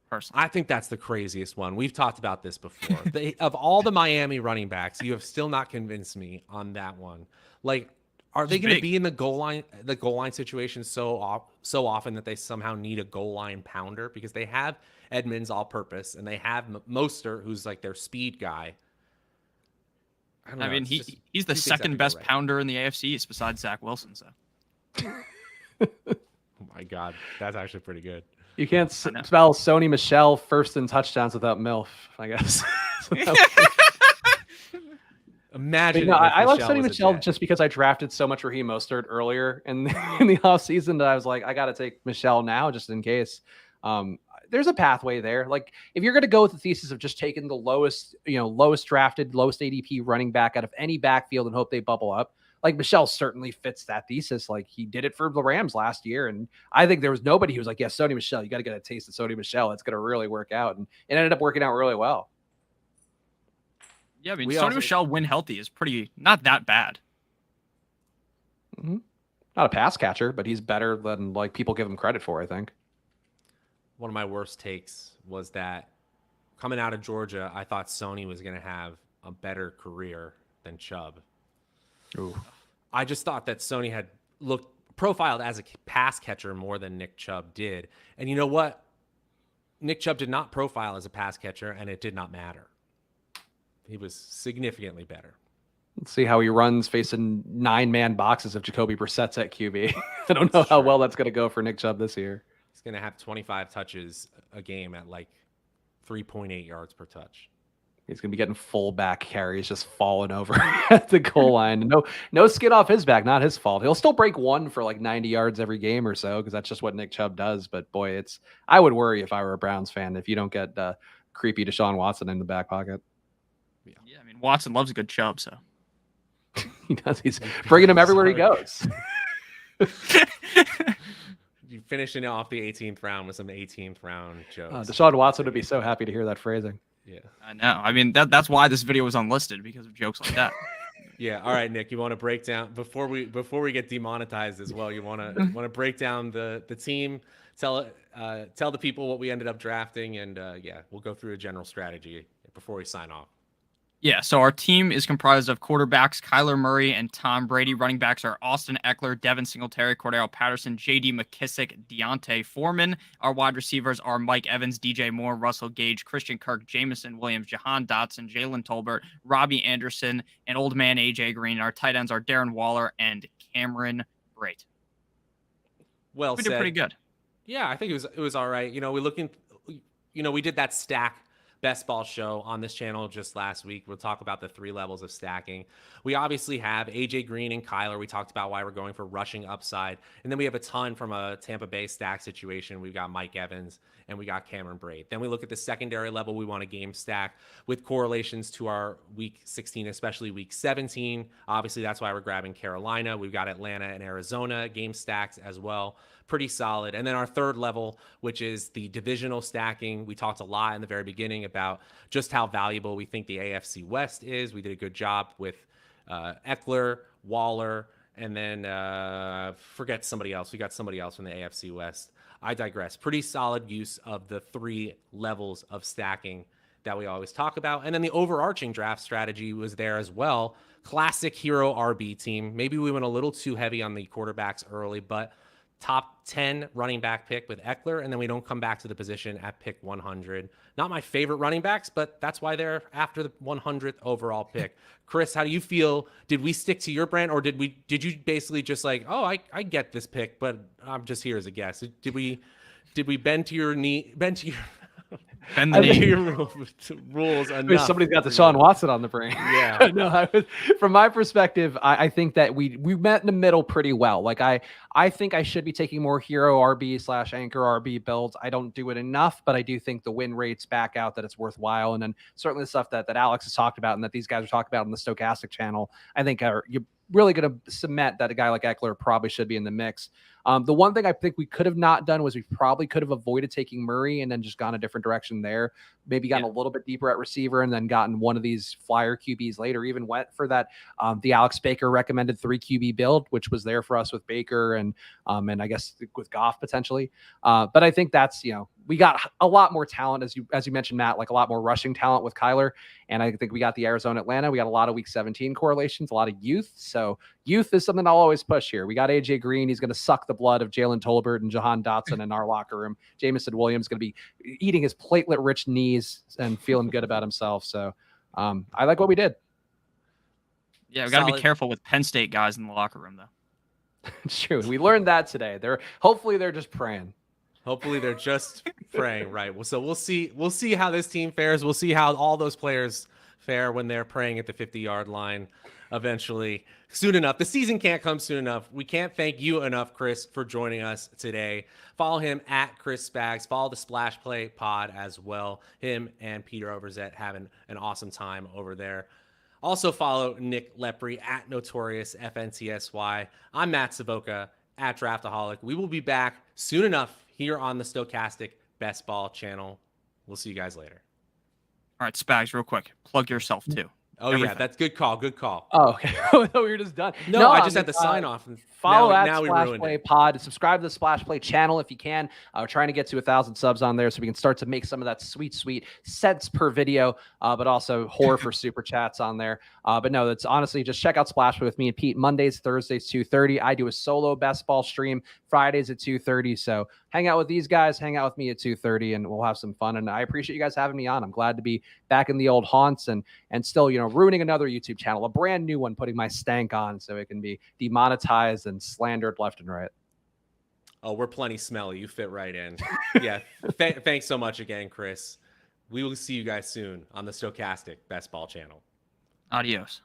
Personally. I think that's the craziest one. We've talked about this before. Of all the Miami running backs, you have still not convinced me on that one. Like, are they going to be in the goal line situation so often that they somehow need a goal line pounder? Because they have Edmonds all purpose and they have Mostert, who's like their speed guy. I mean, he's the second best pounder in the AFC East besides Zach Wilson. So, oh my God, that's actually pretty good. You can't spell Sony Michel first in touchdowns without MILF, I guess. Imagine. I like Sony Michel just because I drafted so much Raheem Mostert earlier in the offseason that I was like, I got to take Michel now just in case. There's a pathway there. Like if you're going to go with the thesis of just taking the lowest drafted, lowest ADP running back out of any backfield and hope they bubble up, like Michel certainly fits that thesis. Like he did it for the Rams last year. And I think there was nobody who was like, yeah, Sony Michel, you got to get a taste of Sony Michel. It's going to really work out. And it ended up working out really well. Yeah, I mean, Sony Michel when healthy is not that bad. Mm-hmm. Not a pass catcher, but he's better than like people give him credit for, I think. One of my worst takes was that coming out of Georgia, I thought Sony was going to have a better career than Chubb. Ooh. I just thought that Sony had looked profiled as a pass catcher more than Nick Chubb did. And you know what? Nick Chubb did not profile as a pass catcher, and it did not matter. He was significantly better. Let's see how he runs facing 9-man boxes of Jacoby Brissett's at QB. I don't know how well that's going to go for Nick Chubb this year. He's going to have 25 touches a game at like 3.8 yards per touch. He's going to be getting full back carries, just falling over at the goal line. No skin off his back, not his fault. He'll still break one for like 90 yards every game or so because that's just what Nick Chubb does. But boy, I would worry if I were a Browns fan if you don't get creepy Deshaun Watson in the back pocket. Yeah, I mean, Watson loves a good Chubb, so. He does. He's bringing him everywhere he goes. You finishing off the 18th round with some 18th round jokes. Deshaun Watson would be so happy to hear that phrasing. Yeah, I know. I mean, that's why this video was unlisted because of jokes like that. Yeah. All right, Nick. You want to break down before we get demonetized as well? You want to break down the team? Tell the people what we ended up drafting, and we'll go through a general strategy before we sign off. Yeah, so our team is comprised of quarterbacks Kyler Murray and Tom Brady. Running backs are Austin Eckler, Devin Singletary, Cordell Patterson, J.D. McKissick, Deontay Foreman. Our wide receivers are Mike Evans, DJ Moore, Russell Gage, Christian Kirk, Jamison Williams, Jahan Dotson, Jalen Tolbert, Robbie Anderson, and old man A.J. Green. Our tight ends are Darren Waller and Cameron Brate. Well, we did pretty good. Yeah, I think it was all right. We did that stack best ball show on this channel just last week. We'll talk about the 3 levels of stacking. We obviously have AJ Green and Kyler. We talked about why we're going for rushing upside. And then we have a ton from a Tampa Bay stack situation. We've got Mike Evans and we got Cameron Brate. Then we look at the secondary level. We want a game stack with correlations to our week 16, especially week 17. Obviously, that's why we're grabbing Carolina. We've got Atlanta and Arizona game stacks as well. Pretty solid. And then our third level, which is the divisional stacking. We talked a lot in the very beginning about just how valuable we think the AFC West is. We did a good job with Eckler, Waller, and then forget somebody else. We got somebody else from the AFC West. I digress. Pretty solid use of the 3 levels of stacking that we always talk about. And then the overarching draft strategy was there as well. Classic hero RB team. Maybe we went a little too heavy on the quarterbacks early, but top 10 running back pick with Eckler, and then we don't come back to the position at pick 100. Not my favorite running backs, but that's why they're after the 100th overall pick. Chris, how do you feel? Did we stick to your brand, or did you basically just like, oh, I get this pick, but I'm just here as a guest? Did we bend to your knee, bend to your Bend the knee. rules I mean, enough? somebody's got the Sean Watson on the brain. Yeah. No, from my perspective, I think that we met in the middle pretty well. Like I think I should be taking more hero RB / anchor RB builds. I don't do it enough, but I do think the win rates back out that it's worthwhile. And then certainly the stuff that Alex has talked about and that these guys are talking about on the Stochastic channel, I think are really going to cement that a guy like Eckler probably should be in the mix. The one thing I think we could have not done was we probably could have avoided taking Murray and then just gone a different direction there. Maybe gotten a little bit deeper at receiver and then gotten one of these flyer QBs later. Even went for that the Alex Baker recommended 3 QB build, which was there for us with Baker and I guess with Goff potentially. But I think that's, we got a lot more talent, as you mentioned, Matt, like a lot more rushing talent with Kyler. And I think we got the Arizona Atlanta. We got a lot of week 17 correlations, a lot of youth. So youth is something I'll always push here. We got AJ Green. He's going to suck the blood of Jalen Tolbert and Jahan Dotson in our locker room. Jamison Williams going to be eating his platelet rich knees and feeling good about himself. So I like what we did. Yeah, we got to be careful with Penn State guys in the locker room, though. It's true. We learned that today. Hopefully they're just praying. Hopefully they're just praying, right? So we'll see how this team fares. We'll see how all those players fare when they're praying at the 50-yard line eventually, soon enough. The season can't come soon enough. We can't thank you enough, Chris, for joining us today. Follow him at Chris Spags. Follow the Splash Play Pod as well. Him and Peter Overzet having an awesome time over there. Also follow Nick Lepri at Notorious FNTSY. I'm Matt Savoca at Draftaholic. We will be back soon enough here on the Stochastic Best Ball channel. We'll see you guys later. All right, Spags, real quick. Plug yourself, too. Oh, everything. Yeah, that's good call. Good call. Oh, okay. I thought we were just done. No, I just had to sign off. And follow at Splash Play Pod. Subscribe to the Splash Play channel if you can. We're trying to get to 1,000 subs on there so we can start to make some of that sweet cents per video, but also horror for super chats on there. But no, that's honestly just check out Splash Play with me and Pete Mondays, Thursdays, 2:30. I do a solo best ball stream Fridays at 2:30. So hang out with these guys, hang out with me at 2:30, and we'll have some fun. And I appreciate you guys having me on. I'm glad to be back in the old haunts and still, ruining another YouTube channel, a brand new one, putting my stank on so it can be demonetized and slandered left and right. Oh, we're plenty smelly. You fit right in. Yeah. Thanks so much again, Chris. We will see you guys soon on the Stochastic Best Ball channel. Adios.